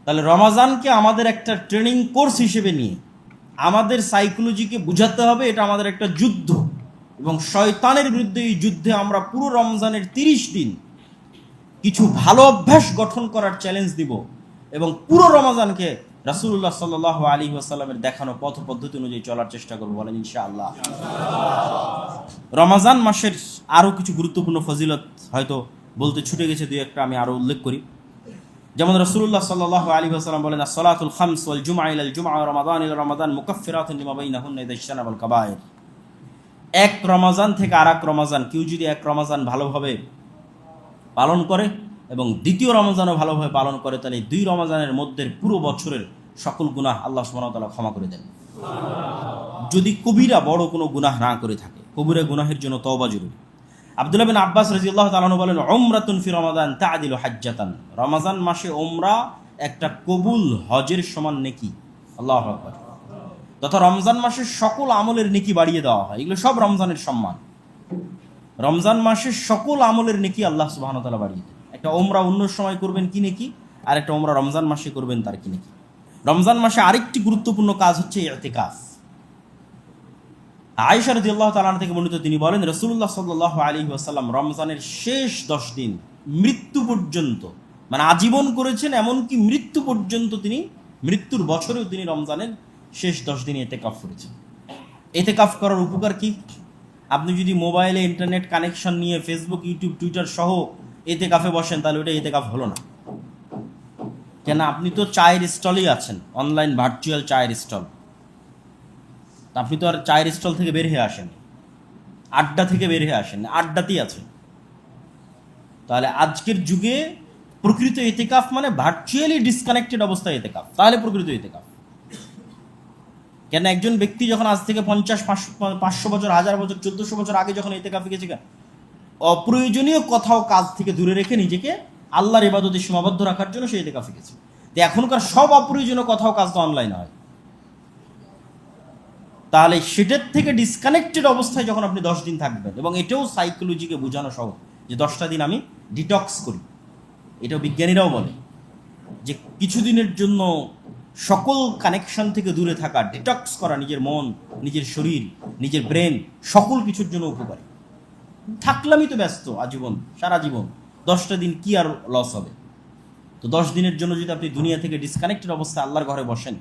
তাহলে রমজানকে আমাদের একটা ট্রেনিং কোর্স হিসেবে নিয়ে আমাদের সাইকোলজিকে বুঝাতে হবে এটা আমাদের একটা যুদ্ধ, এবং শয়তানের বিরুদ্ধে এই যুদ্ধে আমরা পুরো রমজানের 30 দিন কিছু ভালো অভ্যাস গঠন করার চ্যালেঞ্জ দিব এবং পুরো রমজানকে রাসূলুল্লাহ সাল্লাল্লাহু আলাইহি ওয়াসাল্লামের দেখানো পথ পদ্ধতি অনুযায়ী চলার চেষ্টা করব। বলেন ইনশাআল্লাহ। রমজান মাসের আরও কিছু গুরুত্বপূর্ণ ফজিলত হয়তো বলতে ছুটে গেছে, দুই একটা আমি আরও উল্লেখ করি। যেমন রাসূলুল্লাহ সাল্লাল্লাহু আলাইহি ওয়াসাল্লাম বলেন, as-salatul khams wal jum'a ila al-jum'a wa ramadan ila ramadan mukaffiratun lima bainahunna idha ijtanaba al-kaba'ir। এক রমজান থেকে আরেক রমজান কেউ যদি এক রমজান ভালোভাবে পালন করে এবং দ্বিতীয় রমজানও ভালোভাবে পালন করে, তাহলে এই 2 রমজানের মধ্যে পুরো বছরের সকল গুনাহ আল্লাহ সুবহানাহু ওয়া তাআলা ক্ষমা করে দেন, যদি কবিরা বড় কোনো গুনাহ না করে থাকে। কবিরা গুনাহের জন্য তওবা জরুরি। আব্দুল্লাহ বিন আব্বাস রাদিয়াল্লাহু তাআলা আনহু বলেন, উমরাতুন ফি রমাদান তা'দিলু হাজ্জাতান। রমজান মাসে উমরা একটা কবুল হজের সমান নেকি। আল্লাহু আকবার। তথা রমজান মাসের সকল আমলের নেকি বাড়িয়ে দেওয়া হয়। এগুলো সব রমজানের সম্মান। রমজান মাসের সকল আমলের নেকি আল্লাহ সুবহানাহু ওয়া তাআলা বাড়িয়ে দেন। একটা উমরা অন্য সময় করবেন কি নেকি, আর একটা উমরা রমজান মাসে করবেন তার কি নেকি। রমজান মাসে আরেকটি গুরুত্বপূর্ণ কাজ হচ্ছে ইতিকাফ। আয়েশা রাদিয়াল্লাহু তাআলা থেকে বর্ণিত, তিনি বলেন, রাসূলুল্লাহ সাল্লাল্লাহু আলাইহি ওয়াসাল্লাম রমজানের শেষ 10 দিন মৃত্যু পর্যন্ত, মানে আজীবন করেছেন, এমনকি মৃত্যু পর্যন্ত, তিনি মৃত্যুর বছরেও তিনি রমজানের শেষ 10 দিন ইতিকাফ করেছেন। ইতিকাফ করার উপকার কি? আপনি যদি মোবাইলে ইন্টারনেট কানেকশন নিয়ে ফেসবুক, ইউটিউব, টুইটার সহ ইতিকাফে বসেন, তাহলে ওটা ইতিকাফ হলো না। কেন? আপনি তো চায়ের স্টলেই আছেন, অনলাইন ভার্চুয়াল চায়ের স্টল। আপনি তো আর চায়ের স্টল থেকে বের হয়ে আসেন, আড্ডা থেকে বের হয়ে আসেন, আড্ডাতেই আছেন। তাহলে আজকের যুগে প্রকৃত ইতিকাফ মানে ভার্চুয়ালি ডিসকানেক্টেড অবস্থায় ইতিকাফ, তাহলে প্রকৃত ইতিকাফ। কেন একজন ব্যক্তি যখন আজ থেকে 50-500 বছর, 1000 বছর, 1400 বছর আগে যখন ইতিকাফে গেছে, কেন অপ্রয়োজনীয় কথা ও কাজ থেকে দূরে রেখে নিজেকে আল্লাহর ইবাদতে সীমাবদ্ধ রাখার জন্য সে ইতিকাফে গেছে। তো এখনকার সব অপ্রয়োজনীয় কথা ও কাজ তো অনলাইনে হয়। তাহলে সেটার থেকে ডিসকানেক্টেড অবস্থায় যখন আপনি 10 দিন থাকবেন, এবং এটাও সাইকোলজিকে বোঝানো সহজ যে 10টা দিন আমি ডিটক্স করি, এটাও বিজ্ঞানীরাও বলে যে কিছুদিনের জন্য সকল কানেকশন থেকে দূরে থাকা, ডিটক্স করা নিজের মন, নিজের শরীর, নিজের ব্রেন, সকল কিছুর জন্য উপকারী। থাকলামই তো ব্যস্ত আজীবন, সারা জীবন, 10টা দিন কি আর লস হবে? তো 10 দিনের জন্য যদি আপনি দুনিয়া থেকে ডিসকানেক্টেড অবস্থায় আল্লাহর ঘরে বসেন,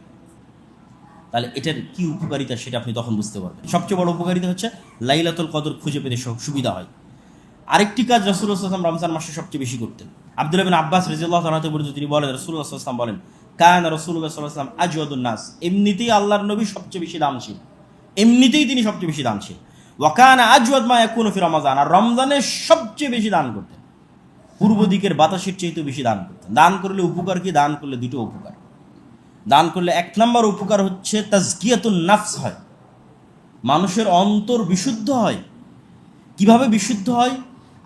তাহলে এটার কি উপকারিতা সেটা আপনি তখন বুঝতে পারবেন। সবচেয়ে বড় উপকারিতা হচ্ছে লাইলাতুল কদর খুঁজে পেতে সুবিধা হয়। আরেকটি কাজ রাসূলুল্লাহ সাল্লাল্লাহু আলাইহি ওয়াসাল্লাম রমজান মাসে সবচেয়ে বেশি করতেন। আব্দুল্লাহ বিন আব্বাস রাদিয়াল্লাহু তাআলা বলেন, তিনি বলেন, রাসূলুল্লাহ সাল্লাল্লাহু আলাইহি ওয়াসাল্লাম বলেন, কানা রাসূলুল্লাহ সাল্লাল্লাহু আলাইহি ওয়াসাল্লাম আজওয়াদুন নাস, এমনিতেই আল্লাহর নবী সবচেয়ে বেশি দানশীল, এমনিতেই তিনি সবচেয়ে বেশি দানশীল। ওয়া কানা আজওয়াদ মা ইয়াকুনু ফি রমাজান, আর রমজানে সবচেয়ে বেশি দান করতেন, পূর্ব দিকের বাতাসের চাইতে বেশি দান করতেন। দান করলে উপকার কি? দান করলে দুটো উপকার। দান করলে 1 নম্বর উপকার হচ্ছে তাজকিয়াতুন নাফস হয়, মানুষের অন্তর বিশুদ্ধ হয়। কিভাবে বিশুদ্ধ হয়?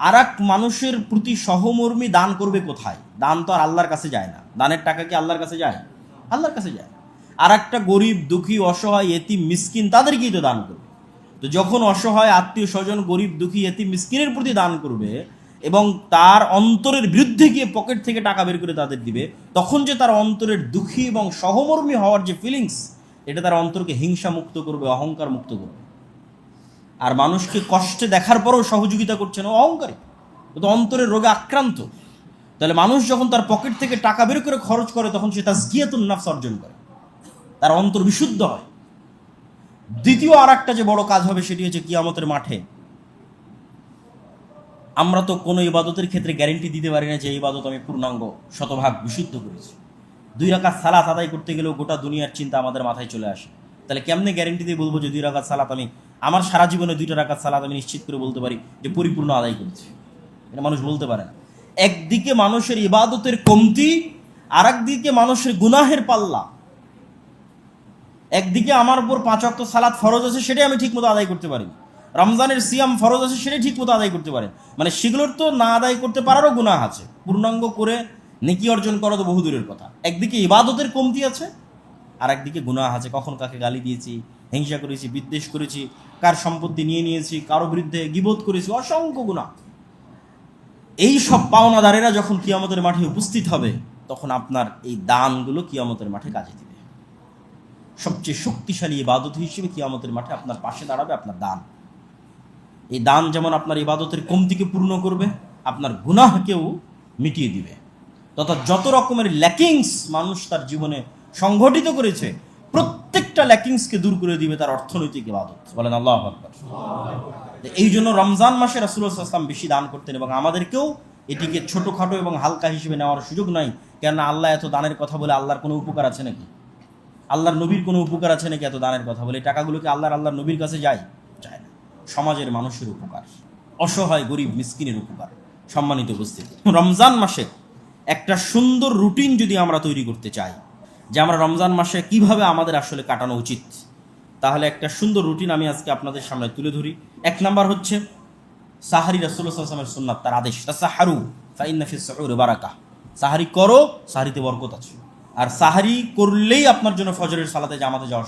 আর এক মানুষের প্রতি সহমর্মী দান করবে কোথায়? দান তো আর আল্লাহর কাছে যায় না। দানের টাকা কি আল্লাহর কাছে যায়? আল্লাহর কাছে যায়। আর একটা গরিব, দুঃখী, অসহায়, এতিম, মিসকিন, তাদেরকেই তো দান করবে। তো যখন অসহায় আত্মীয় স্বজন, গরিব, দুঃখী, এতিম, মিসকিনের প্রতি দান করবে এবং তার অন্তরের বিরুদ্ধে গিয়ে পকেট থেকে টাকা বের করে তাদের দিবে, তখন যে তার অন্তরের দুঃখী এবং সহমর্মী হওয়ার যে ফিলিংস, এটা তার অন্তরকে হিংসা মুক্ত করবে, অহংকার মুক্ত করবে। আর মানুষকে কষ্টে দেখার পরেও সহযোগিতা করছে না, অহংকারী, ও তো অন্তরের রোগে আক্রান্ত। তাহলে মানুষ যখন তার পকেট থেকে টাকা বের করে খরচ করে, তখন সে তাজকিয়াতুন নাফস অর্জন করে, তার অন্তর বিশুদ্ধ হয়। দ্বিতীয় আর একটা যে বড় কাজ হবে, সেটি হচ্ছে কিয়ামতের মাঠে আমরা তো কোনো ইবাদতের ক্ষেত্রে গ্যারেন্টি দিতে পারি না যে এই ইবাদত আমি পূর্ণাঙ্গ শতভাগ বিশুদ্ধ করেছি। 2 রাকাত সালাত আদায় করতে গেলেও গোটা দুনিয়ার চিন্তা আমাদের মাথায় চলে আসে। তাহলে কেমনে গ্যারেন্টি দিয়ে বলবো যে 2 রাকাত সালাত আমি, আমার সারা জীবনে 2টা রাকাত সালাত আমি নিশ্চিত করে বলতে পারি যে পরিপূর্ণ আদায় করেছি? এটা মানুষ বলতে পারে না। একদিকে মানুষের ইবাদতের কমতি, আর একদিকে মানুষের গুনাহের পাল্লা। একদিকে আমার উপর 5 ওয়াক্ত সালাত ফরজ আছে, সেটাই আমি ঠিক মতো আদায় করতে পারি। রমজানের সিয়াম ফরজ আছে, সেটাই ঠিক মতো আদায় করতে পারেন, মানে সেগুলোর তো না আদায় করতে পারারও গুনাহ আছে। পূর্ণাঙ্গ করে নেকি অর্জন করা তো বহু দূরের কথা। একদিকে ইবাদতের কমতি আছে, আর একদিকে গুনাহ আছে। কখন কাকে গালি দিয়েছি, হিংসা করেছি, বিদ্বেষ করেছি, কার সম্পত্তি নিয়ে নিয়েছি, কারো বিরুদ্ধে গীবত করেছি, অসংখ্য গুনাহ। এই সব পাওনাদারেরা যখন কিয়ামতের মাঠে উপস্থিত হবে, তখন আপনার এই দানগুলো কিয়ামতের মাঠে কাজে দিবে। সবচেয়ে শক্তিশালী ইবাদত হিসেবে কিয়ামতের মাঠে আপনার পাশে দাঁড়াবে আপনার দান। এই দান যেমন আপনার ইবাদতের কমতিকে পূর্ণ করবে, আপনার গুনাহকেও মিটিয়ে দিবে, তথা যত রকমের ল্যাকিংস মানুষ তার জীবনে সংঘটিত করেছে, প্রত্যেকটা ল্যাকিংসকে দূর করে দিবে তার অর্থনৈতিক ইবাদত। বলেন আল্লাহু আকবার। এই জন্য রমজান মাসে রাসূলুল্লাহ সাল্লাল্লাহু আলাইহি ওয়াসাল্লাম বেশি দান করতেন, এবং আমাদেরকেও এটিকে ছোটোখাটো এবং হালকা হিসেবে নেওয়ার সুযোগ নাই। কেননা আল্লাহ এত দানের কথা বলে আল্লাহর কোনো উপকার আছে নাকি? আল্লাহর নবীর কোনো উপকার আছে নাকি এত দানের কথা বলে? টাকাগুলোকে আল্লাহর নবীর কাছে যায় না। সমাজের মানুষের উপকার, অসহায় গরিব মিসকিনের উপকার। সম্মানিত উপস্থিতি, রমজান মাসে একটা সুন্দর রুটিন যদি আমরা তৈরি করতে চাই যে আমরা রমজান মাসে কিভাবে আমাদের আসলে কাটানো উচিত, তাহলে একটা সুন্দর রুটিন আমি আজকে আপনাদের সামনে তুলে ধরি। 1 নাম্বার হচ্ছে সাহারি। রাসূলুল্লাহ সাল্লাল্লাহু আলাইহি ওয়াসাল্লামের সুন্নাত, তার আদেশ, তাসাহারু ফাইন্না ফিস সুহুরি বারাকা। সাহারি করো, সাহারিতে বরকত আছে। আর সাহারি করলেই আপনার জন্য ফজরের সালাতে জামাতে যাওয়া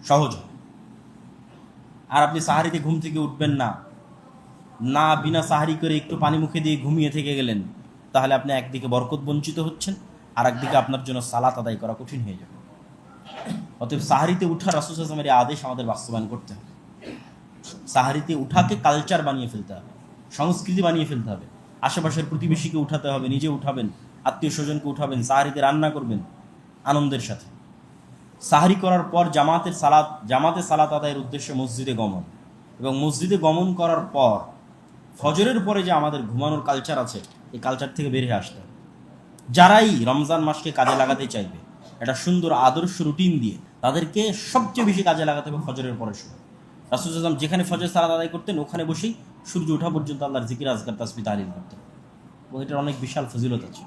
সহজ হয়। আর আপনি সাহারিতে ঘুম থেকে উঠবেন না, না বিনা সাহারি করে একটু পানি মুখে দিয়ে ঘুমিয়ে থেকে গেলেন, তাহলে আপনি একদিকে বরকত বঞ্চিত হচ্ছেন, আর একদিকে আপনার জন্য সালাত আদায় করা কঠিন হয়ে যাবে। অতএব সাহারিতে উঠা রাসূল সাল্লাল্লাহু আলাইহি ওয়াসাল্লামের এই আদেশ আমাদের বাস্তবায়ন করতে হবে। সাহারিতে উঠাকে কালচার বানিয়ে ফেলতে হবে, সংস্কৃতি বানিয়ে ফেলতে হবে। আশেপাশের প্রতিবেশীকে উঠাতে হবে, নিজে উঠাবেন, আত্মীয় স্বজনকে উঠাবেন, সাহারিতে রান্না করবেন আনন্দের সাথে। সাহারি করার পর জামাতে সালাত আদায়ের উদ্দেশ্যে মসজিদে গমন, এবং মসজিদে গমন করার পর ফজরের পরে যে আমাদের ঘুমানোর কালচার আছে, এই কালচার থেকে বেরিয়ে আসতে হবে। যারাই রমজান মাসকে কাজে লাগাতে চাইবে, একটা সুন্দর আদর্শ রুটিন দিয়ে তাদেরকে সবচেয়ে বেশি কাজে লাগাতে হবে ফজরের পরে সময়। রাসূল সাল্লাল্লাহু আলাইহি ওয়াসাল্লাম যেখানে ফজর সালাত আদায় করতেন, ওখানে বসেই সূর্য ওঠা পর্যন্ত আল্লাহর জিকির, আজকার, তাসবিহ, তাহলিল করতেন, এবং এটার অনেক বিশাল ফজিলত আছে।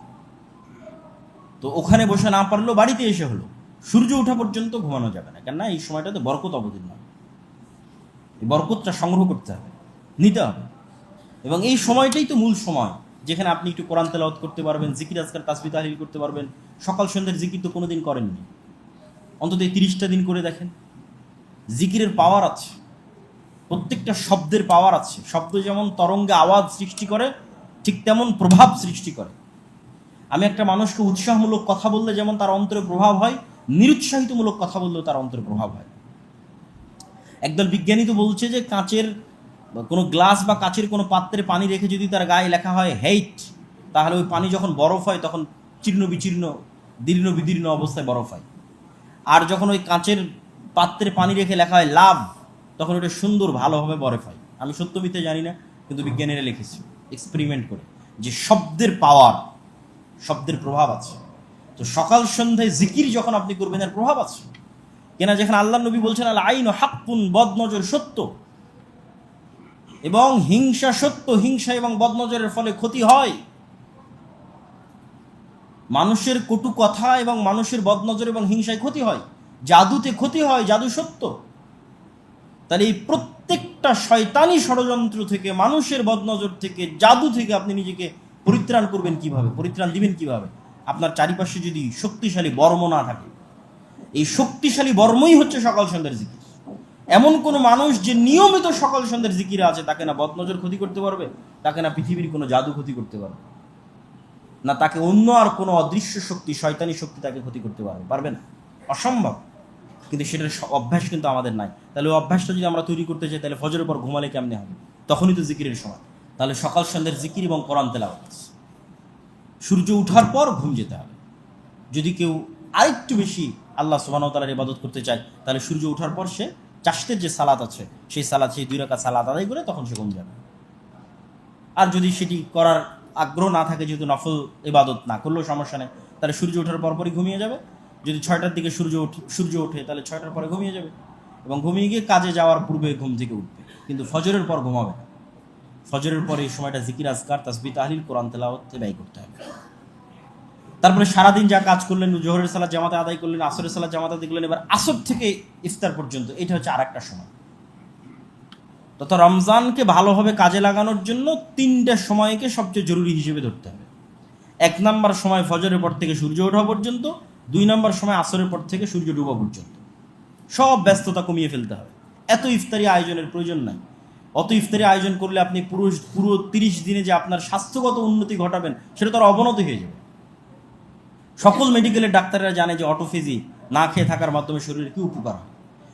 তো ওখানে বসে না পারলেও বাড়িতে এসে হলো সূর্য ওঠা পর্যন্ত ঘুমানো যাবে না, কেননা এই সময়টাতে বরকত অবতীর্ণ হবে। এই বরকতটা সংগ্রহ করতে হবে, নিতে হবে। এবং এই সময়টাই তো মূল সময়, যেখানে আপনি একটু কোরআন তেলাওয়াত করতে পারবেন, জিকির আজকার তাসবিহ তাহলিল করতে পারবেন। সকাল সন্ধ্যার জিকির তো কোনোদিন করেননি, অন্তত এই 30টা দিন করে দেখেন। জিকিরের পাওয়ার আছে, প্রত্যেকটা শব্দের পাওয়ার আছে। শব্দ যেমন তরঙ্গে আওয়াজ সৃষ্টি করে, ঠিক তেমন প্রভাব সৃষ্টি করে। আমি একটা মানুষকে উৎসাহমূলক কথা বললে যেমন তার অন্তরে প্রভাব হয়, নিরুৎসাহিতমূলক কথা বললেও তার অন্তরে প্রভাব হয়। একদল বিজ্ঞানী তো বলছে যে কাঁচের কোনো গ্লাস বা কাঁচের কোনো পাত্রে পানি রেখে যদি তার গায়ে লেখা হয় হেইট, তাহলে ওই পানি যখন বরফ হয় তখন চীর্ণ বিচীর্ণ, দীর্ণ বিদীর্ণ অবস্থায় বরফ হয়। আর যখন ওই কাঁচের পাত্রে পানি রেখে লেখা হয় লাভ, তখন ওটা সুন্দর ভালোভাবে বরফ হয়। আমি সত্য মিথ্যে জানি না, কিন্তু বিজ্ঞানীরা লিখেছে এক্সপেরিমেন্ট করে যে শব্দের পাওয়ার, শব্দের প্রভাব আছে। তো সকাল সন্ধ্যায় জিকির যখন আপনি করবেন এর প্রভাব আছে। কেনা যেখানে আল্লাহ নবী বলছেন আল আইন হাক্কুন, বদনজর সত্য এবং হিংসা সত্য, হিংসা এবং বদনজরের ফলে ক্ষতি হয়। মানুষের কটু কথা এবং মানুষের বদনজর এবং হিংসায় ক্ষতি হয়, জাদুতে ক্ষতি হয়, জাদু সত্য। তাহলে এই প্রত্যেকটা শয়তানি ষড়যন্ত্র থেকে, মানুষের বদনজর থেকে, জাদু থেকে আপনি নিজেকে পরিত্রাণ করবেন কিভাবে, পরিত্রাণ দিবেন কিভাবে? আপনার চারিপাশে যদি শক্তিশালী বর্ম না থাকে, এই শক্তিশালী বর্মই হচ্ছে সকাল সন্ধ্যার জিকির। এমন কোনো মানুষ যে নিয়মিত সকাল সন্ধ্যার জিকিরে আছে, তাকে না বদনজর ক্ষতি করতে পারবে, তাকে না পৃথিবীর কোনো জাদু ক্ষতি করতে পারবে, না তাকে অন্য আর কোনো অদৃশ্য শক্তি, শয়তানি শক্তি তাকে ক্ষতি করতে পারবে না, অসম্ভব। কিন্তু সেটার অভ্যাস কিন্তু আমাদের নাই। তাহলে ওই অভ্যাসটা যদি আমরা তৈরি করতে চাই, তাহলে ফজরের পর ঘুমালে কেমনে হবে? তখনই তো জিকিরের সময়। তাহলে সকাল সন্ধ্যার জিকির এবং কোরআন তেলাওয়াত। সূর্য ওঠার পর ঘুম যেতে হবে। যদি কেউ আরেকটু বেশি আল্লাহ সুবহানাহু ওয়া তাআলার ইবাদত করতে চায়, তাহলে সূর্য ওঠার পর সে চাষতের যে সালাত আছে, সেই সালাত, সেই 2 রাকাত সালাত আদায় করে তখন সে ঘুম যাবে। আর যদি সেটি করার আগ্রহ না থাকে, যেহেতু নফল ইবাদত না করলেও সমস্যা নেই, তাহলে সূর্য ওঠার পরপরই ঘুমিয়ে যাবে। যদি 6টার দিকে সূর্য ওঠে, তাহলে 6টার পরে ঘুমিয়ে যাবে এবং ঘুমিয়ে গিয়ে কাজে যাওয়ার পূর্বে ঘুম থেকে উঠবে, কিন্তু ফজরের পর ঘুমাবে না। ফজরের পরে এই সময়টা জিকির আজকার, তাসবিহ তাহলিল, কোরআন তেলাওয়াতে ব্যয় করতে হবে। তারপরে সারাদিন যা কাজ করলেন, জোহরের সালাত জামাতে আদায় করলেন, আসরের সালাত জামাতে আদায় করলেন, এবার আসর থেকে ইফতার পর্যন্ত, এটা হচ্ছে আর একটা সময়। তথা রমজানকে ভালোভাবে কাজে লাগানোর জন্য 3টে সময়কে সবচেয়ে জরুরি হিসেবে ধরতে হবে। 1 নম্বর সময় ফজরের পর থেকে সূর্য ওঠা পর্যন্ত, 2 নম্বর সময় আসরের পর থেকে সূর্য ডুবা পর্যন্ত। সব ব্যস্ততা কমিয়ে ফেলতে হবে। এত ইফতারি আয়োজনের প্রয়োজন নাই। অত ইফতারি আয়োজন করলে আপনি পুরো 30 দিনে যে আপনার স্বাস্থ্যগত উন্নতি ঘটাবেন, সেটা তো আর অবনতি হয়ে যাবে। সকল মেডিকেলের ডাক্তাররা জানে যে অটোফেজি না খেয়ে থাকার মাধ্যমে শরীরের কি উপকার হয়।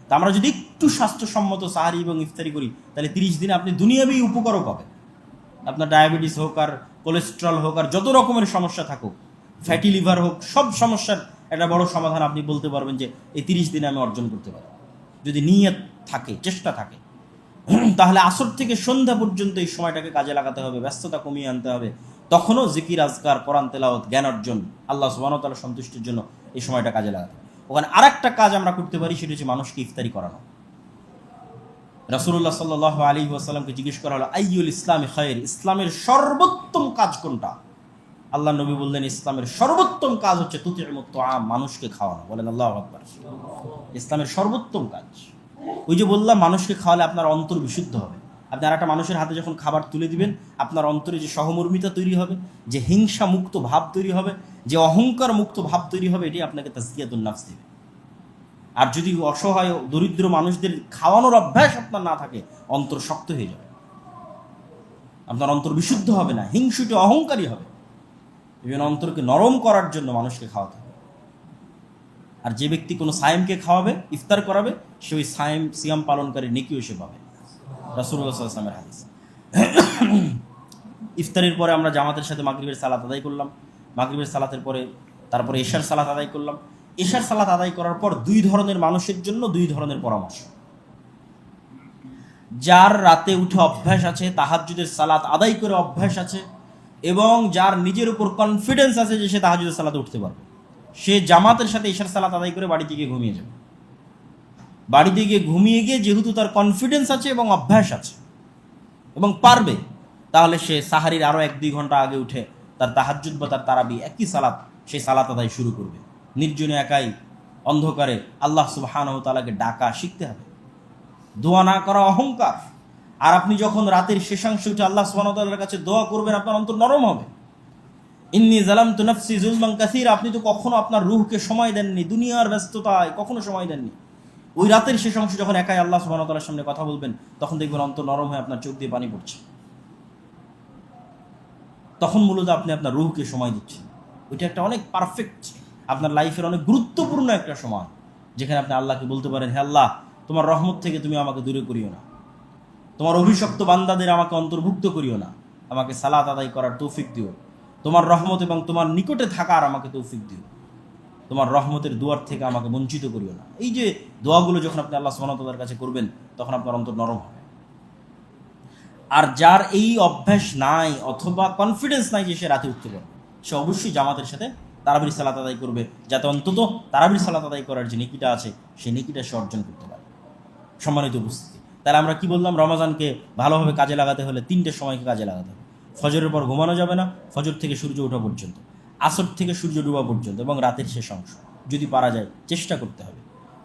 তা আমরা যদি একটু স্বাস্থ্যসম্মত সাহারি এবং ইফতারি করি, তাহলে 30 দিনে আপনি দুনিয়াবি উপকারও পাবেন। আপনার ডায়াবেটিস হোক আর কোলেস্ট্রল হোক আর যত রকমের সমস্যা থাকুক, ফ্যাটি লিভার হোক, সব সমস্যার একটা বড় সমাধান আপনি বলতে পারবেন যে এই 30 দিনে আমি অর্জন করতে পারি, যদি নিয়ত থাকে, চেষ্টা থাকে। তাহলে আসর থেকে সন্ধ্যা পর্যন্ত এই সময়টাকে কাজে লাগাতে হবে, ব্যস্ততা কমিয়ে আনতে হবে। তখনও জিকির আজকার, কোরআন তেলাওয়াত, জ্ঞান অর্জন, আল্লাহ সুবহানাহু ওয়া তাআলার সন্তুষ্টির জন্য এই সময়টা কাজে লাগাতে হবে। ওখানে আরেকটা কাজ আমরা করতে পারি, সেটা হচ্ছে মানুষকে ইফতারি করানো। রাসূলুল্লাহ সাল্লাল্লাহু আলাইহি ওয়াসাল্লামকে জিজ্ঞেস করা হলো, আইয়ুল ইসলামি খায়র, ইসলামের সর্বোত্তম কাজ কোনটা? আল্লাহ নবী বললেন, ইসলামের সর্বোত্তম কাজ হচ্ছে তুতিউমুত তাআম, মানুষকে খাওয়ানো। বলেন আল্লাহু আকবার। ইসলামের সর্বোত্তম কাজ, ওই যে বললাম, মানুষকে খাওয়ালে আপনার অন্তর বিশুদ্ধ হবে। আপনি আর একটা মানুষের হাতে যখন খাবার তুলে দিবেন, আপনার অন্তরে যে সহমর্মিতা তৈরি হবে, যে হিংসা মুক্ত ভাব তৈরি হবে, যে অহংকার মুক্ত ভাব তৈরি হবে, এটি আপনাকে তাজকিয়াতুন নাফস দিবে। আর যদি অসহায় দরিদ্র মানুষদের খাওয়ানোর অভ্যাস আপনার না থাকে, অন্তর শক্ত হয়ে যাবে, আপনার অন্তর বিশুদ্ধ হবে না, হিংসুটে অহংকারী হবে। বিভিন্ন অন্তরকে নরম করার জন্য মানুষকে খাওয়াতে হবে। আর যে ব্যক্তি কোনো সায়েমকে খাওয়াবে, ইফতার করাবে, সে ওই সিয়াম পালনকারীর নেকিও সে পাবে। রাসূলুল্লাহ সাল্লাল্লাহু আলাইহি ওয়াসাল্লামের হাদিস। ইফতারের পরে আমরা জামাতের সাথে মাগরিবের সালাত আদায় করলাম। মাগরিবের সালাতের পরে তারপরে এশার সালাত আদায় করলাম। এশার সালাত আদায় করার পর 2 ধরনের মানুষের জন্য 2 ধরনের পরামর্শ। যার রাতে উঠে অভ্যাস আছে, তাহাজ্জুদের সালাত আদায় করে অভ্যাস আছে, এবং যার নিজের উপর কনফিডেন্স আছে যে সে তাহাজ্জুদের সালাতে উঠতে পারবে, সে জামাতের সাথে এশার সালাত আদায় করে বাড়িতে গিয়ে ঘুমিয়ে যাবে। বাড়িতে গিয়ে ঘুমিয়ে গিয়ে যেহেতু তার কনফিডেন্স আছে এবং অভ্যাস আছে এবং পারবে, তাহলে সে সাহারির আরও 1-2 ঘন্টা আগে উঠে তার তাহাজ্জুদ বা তার তারাবি একই সালাত, সেই সালাত আদায় শুরু করবে। নির্জনে একাই অন্ধকারে আল্লাহ সুবহানাহু ওয়া তাআলাকে ডাকা শিখতে হবে। দোয়া না করা অহংকার। আর আপনি যখন রাতের শেষাংশে উঠে আল্লাহ সুবহানাহু ওয়া তাআলার কাছে দোয়া করবেন, আপনার অন্তর নরম হবে। ইন্নী যালামতু নাফসি যুলমান কাসীরা, আপনি তো কখনো আপনার রূহকে সময় দেননি, দুনিয়ার ব্যস্ততায় কখনো সময় দেননি। ওই রাতের শেষাংশে যখন একাই আল্লাহ সুবহানাহু ওয়া তাআলার সামনে কথা বলবেন, তখন দেখবেন অন্তর নরম হয়ে আপনার চোখ দিয়ে পানি পড়ছে। তখন মূলত আপনি আপনার রূহকে সময় দিচ্ছেন। ওইটা একটা অনেক পারফেক্ট, আপনার লাইফের অনেক গুরুত্বপূর্ণ একটা সময়, যেখানে আপনি আল্লাহকে বলতে পারেন, হে আল্লাহ, তোমার রহমত থেকে তুমি আমাকে দূরে করিও না, তোমার অভিশপ্ত বান্দাদের আমাকে অন্তর্ভুক্ত করিও না, আমাকে সালাত আদায় করার তৌফিক দিও, তোমার রহমত এবং তোমার নিকটে থাকার আমাকে তৌফিক দিও, তোমার রহমতের দুয়ার থেকে আমাকে বঞ্চিত করিও না। এই যে দোয়াগুলো যখন আপনি আল্লাহ সুবহানাহু ওয়া তাআলার কাছে করবেন, তখন আপনার অন্তর নরম হবে। আর যার এই অভ্যাস নাই অথবা কনফিডেন্স নাই যে সে রাতে উঠতে পারবে, সে অবশ্যই জামাতের সাথে তারাবির সালাত আদায় করবে, যাতে অন্তত তারাবির সালাত আদায় করার যে নেকিটা আছে সেই নেকিটা সে অর্জন করতে পারে। সম্মানিত উপস্থিতি, তাহলে আমরা কি বললাম? রমাজানকে ভালোভাবে কাজে লাগাতে হলে 3টে সময়কে কাজে লাগাতে হবে। ফজরের পর ঘুমানো যাবে না, ফজর থেকে সূর্য ওঠা পর্যন্ত, আসর থেকে সূর্য ডোবা পর্যন্ত, এবং রাতের শেষ অংশ যদি পারা যায় চেষ্টা করতে হবে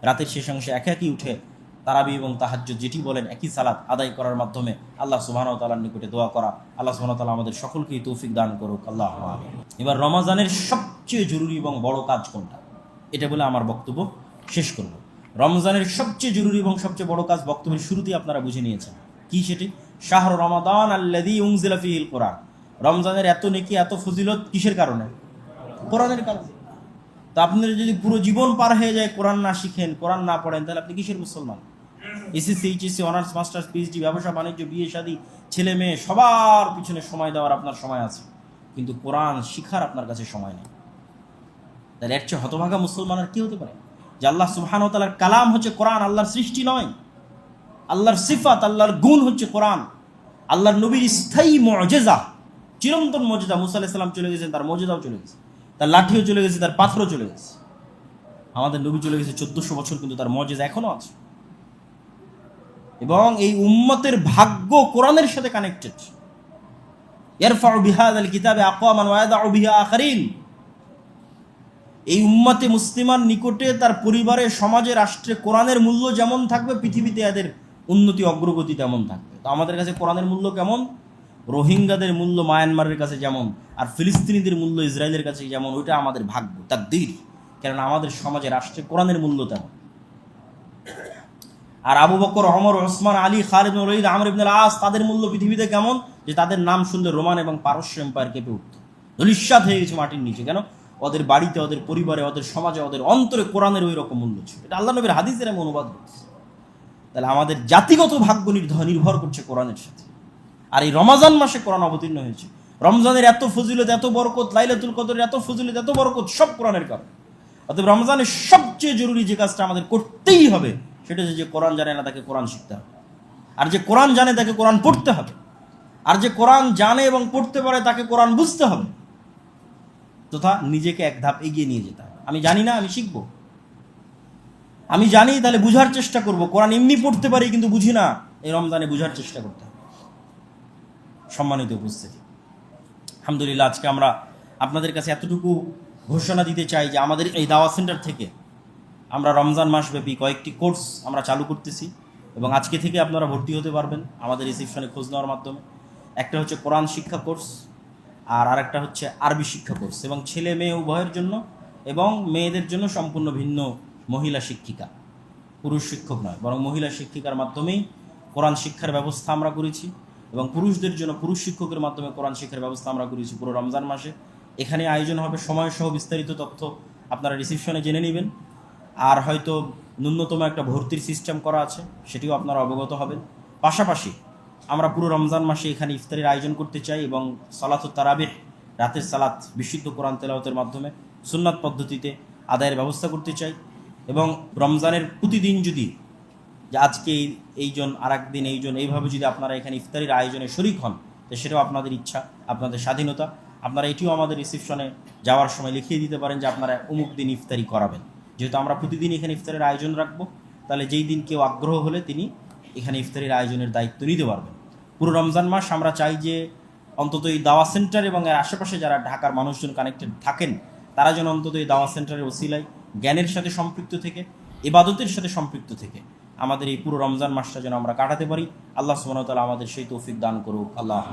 রাতের শেষ অংশে একাকি উঠে তারাবি এবং তাহাজ্জুদ যেটি বলেন একই সালাত আদায় করার মাধ্যমে আল্লাহ সুবহানাহু ওয়া তাআলার নিকটে দোয়া করা। আল্লাহ সুবহানাহু ওয়া তাআলা আমাদের সকলকেই তৌফিক দান করুক, আল্লাহুম্মা আমিন। এবার রমাজানের সবচেয়ে জরুরি এবং বড় কাজ কোনটা, এটা বলে আমার বক্তব্য শেষ করব। রমজানের সবচেয়ে জরুরি এবং সবচেয়ে বড় কাজ বক্তব্যের শুরুতেই আপনারা বুঝে নিয়েছেন কি সেটি? শাহরু রমাদান আল্লাযী উনজিলা ফীহিল কুরআন। রমজানের এত নেকি এত ফজিলত কিসের কারণে? কোরআনের কারণে। তা আপনার যদি পুরো জীবন পার হয়ে যায় কোরআন না শিখেন, কোরআন না পড়েন, তাহলে আপনি কিসের মুসলমান? SSC, HSC, honours, masters, PhD, ব্যবসা বাণিজ্য, বিয়ে শাদী, ছেলে মেয়ে সবার পিছনে সময় দেওয়ার আপনার সময় আছে, কিন্তু কোরআন শিখার আপনার কাছে সময় নেই। তাহলে এর চেয়ে হতভাগা মুসলমান আর কি হতে পারে? যে আল্লাহ সুবহানাহু ওয়া তাআলার কালাম হচ্ছে কোরআন, আল্লাহর সৃষ্টি নয়, আল্লাহর সিফাত, আল্লাহর গুণ হচ্ছে কোরআন, আল্লাহর নবীর স্থায়ী মুজিজা, চিরন্তন মুজিজা। মুসা আলাইহিস সালাম চলে গেছেন, তার মুজিজাও চলে গেছে, তার লাঠিও চলে গেছে, তার পাথরও চলে গেছে। আমাদের নবী চলে গেছে 1400 বছর, কিন্তু তার মুজিজা এখনো আছে। এবং এই উম্মতের ভাগ্য কোরআনের সাথে কানেক্টেড। ইয়ারফাউ বিহাযাল কিতাবি আকওয়ামান ওয়া ইয়াদউ বিহি আখারিন। এই উম্মতে মুসলিমার নিকটে তার পরিবারে, সমাজে, রাষ্ট্রে কোরআনের মূল্য যেমন থাকবে, পৃথিবীতে এদের উন্নতি অগ্রগতি তেমন থাকবে। তো আমাদের কাছে কোরআনের মূল্য কেমন? রোহিঙ্গাদের মূল্য মায়ানমারের কাছে যেমন, আর ফিলিস্তিনিদের মূল্য ইসরায়েলের কাছে যেমন, ওইটা আমাদের ভাগ্য, তাকদীর। কারণ আমাদের সমাজে, রাষ্ট্রে কোরআনের মূল্য তেমন। আর আবু বকর, ওমর, ওসমান, আলী, খালিদ বিন ওলীদ, আমর ইবনে আল আস, তাদের মূল্য পৃথিবীতে কেমন? যে তাদের নাম শুনলে রোমান এবং পারস্য এম্পায়ার কেঁপে উঠত, ধূলিসাৎ হয়ে গেছে মাটির নিচে। কেন? ওদের বাড়িতে, ওদের পরিবারে, ওদের সমাজে, ওদের অন্তরে কোরআনের ওই রকম মূল্য ছিল। এটা আল্লাহ নবীর হাদিসের আমি অনুবাদ করছি। তাহলে আমাদের জাতিগত ভাগ্য নির্ভর করছে কোরআনের সাথে। আর এই রমাজান মাসে কোরআন অবতীর্ণ হয়েছে। রমজানের এত ফজিলত, এত বরকত, লাইলাতুল কদরের এত ফজিলত, এত বরকত, সব কোরআনের কারণে। অতএব রমজানের সবচেয়ে জরুরি যে কাজটা আমাদের করতেই হবে, সেটা হচ্ছে যে কোরআন জানে না তাকে কোরআন শিখতে হবে, আর যে কোরআন জানে তাকে কোরআন পড়তে হবে, আর যে কোরআন জানে এবং পড়তে পারে তাকে কোরআন বুঝতে হবে, তথা নিজেকে এক ধাপ এগিয়ে নিয়ে যেতে হবে। আমি জানি না, আমি শিখবো। আমি জানি, তাহলে বুঝার চেষ্টা করব। কোরআন এমনি পড়তে পারি কিন্তু বুঝি না, এই রমজানে বুঝার চেষ্টা করতে হবে। সম্মানিত উপস্থিতি, আলহামদুলিল্লাহ, আজকে আমরা আপনাদের কাছে এতটুকু ঘোষণা দিতে চাই যে আমাদের এই দাওয়া সেন্টার থেকে আমরা রমজান মাসব্যাপী কয়েকটি কোর্স আমরা চালু করতেছি, এবং আজকে থেকে আপনারা ভর্তি হতে পারবেন আমাদের রিসিপশনে খোঁজ নেওয়ার মাধ্যমে। একটা হচ্ছে কোরআন শিক্ষা কোর্স, আর আরেকটা হচ্ছে আরবি শিক্ষা কোর্স, এবং ছেলে মেয়ে উভয়ের জন্য, এবং মেয়েদের জন্য সম্পূর্ণ ভিন্ন মহিলা শিক্ষিকা, পুরুষ শিক্ষক নয়, বরং মহিলা শিক্ষিকার মাধ্যমেই কোরআন শিক্ষার ব্যবস্থা আমরা করেছি, এবং পুরুষদের জন্য পুরুষ শিক্ষকের মাধ্যমে কোরআন শিক্ষার ব্যবস্থা আমরা করেছি পুরো রমজান মাসে। এখানে আয়োজন হবে, সময়সহ বিস্তারিত তথ্য আপনারা রিসিপশনে জেনে নেবেন। আর হয়তো ন্যূনতম একটা ভর্তির সিস্টেম করা আছে, সেটিও আপনারা অবগত হবেন। পাশাপাশি আমরা পুরো রমজান মাসে এখানে ইফতারির আয়োজন করতে চাই, এবং সালাতুত তারাবিহ, রাতের সালাত বিশুদ্ধ কোরআন তেলাওয়াতের মাধ্যমে সুন্নাত পদ্ধতিতে আদায়ের ব্যবস্থা করতে চাই। এবং রমজানের প্রতিদিন যদি, যে আজকে এইজন, আর একদিন এইজন, এইভাবে যদি আপনারা এখানে ইফতারির আয়োজনে শরিক হন, তো সেটাও আপনাদের ইচ্ছা, আপনাদের স্বাধীনতা। আপনারা এটিও আমাদের রিসিপশনে যাওয়ার সময় লিখিয়ে দিতে পারেন যে আপনারা অমুক দিন ইফতারি করাবেন। যেহেতু আমরা প্রতিদিন এখানে ইফতারের আয়োজন রাখবো, তাহলে যেই দিন কেউ আগ্রহ হলে তিনি এখানে ইফতারির আয়োজনের দায়িত্ব নিতে পারবেন। পুরো রমজান মাস আমরা চাই যে অন্তত এই দাওয়া সেন্টার এবং এর আশেপাশে যারা ঢাকার মানুষজন কানেক্টেড থাকেন, তারা যেন অন্তত এই দাওয়া সেন্টারের ওসিলায় জ্ঞানের সাথে সম্পৃক্ত থেকে, ইবাদতের সাথে সম্পৃক্ত থেকে আমাদের এই পুরো রমজান মাসটা যেন আমরা কাটাতে পারি। আল্লাহ সুবহানাহু ওয়া তাআলা আমাদের সেই তৌফিক দান করুক। আল্লাহ।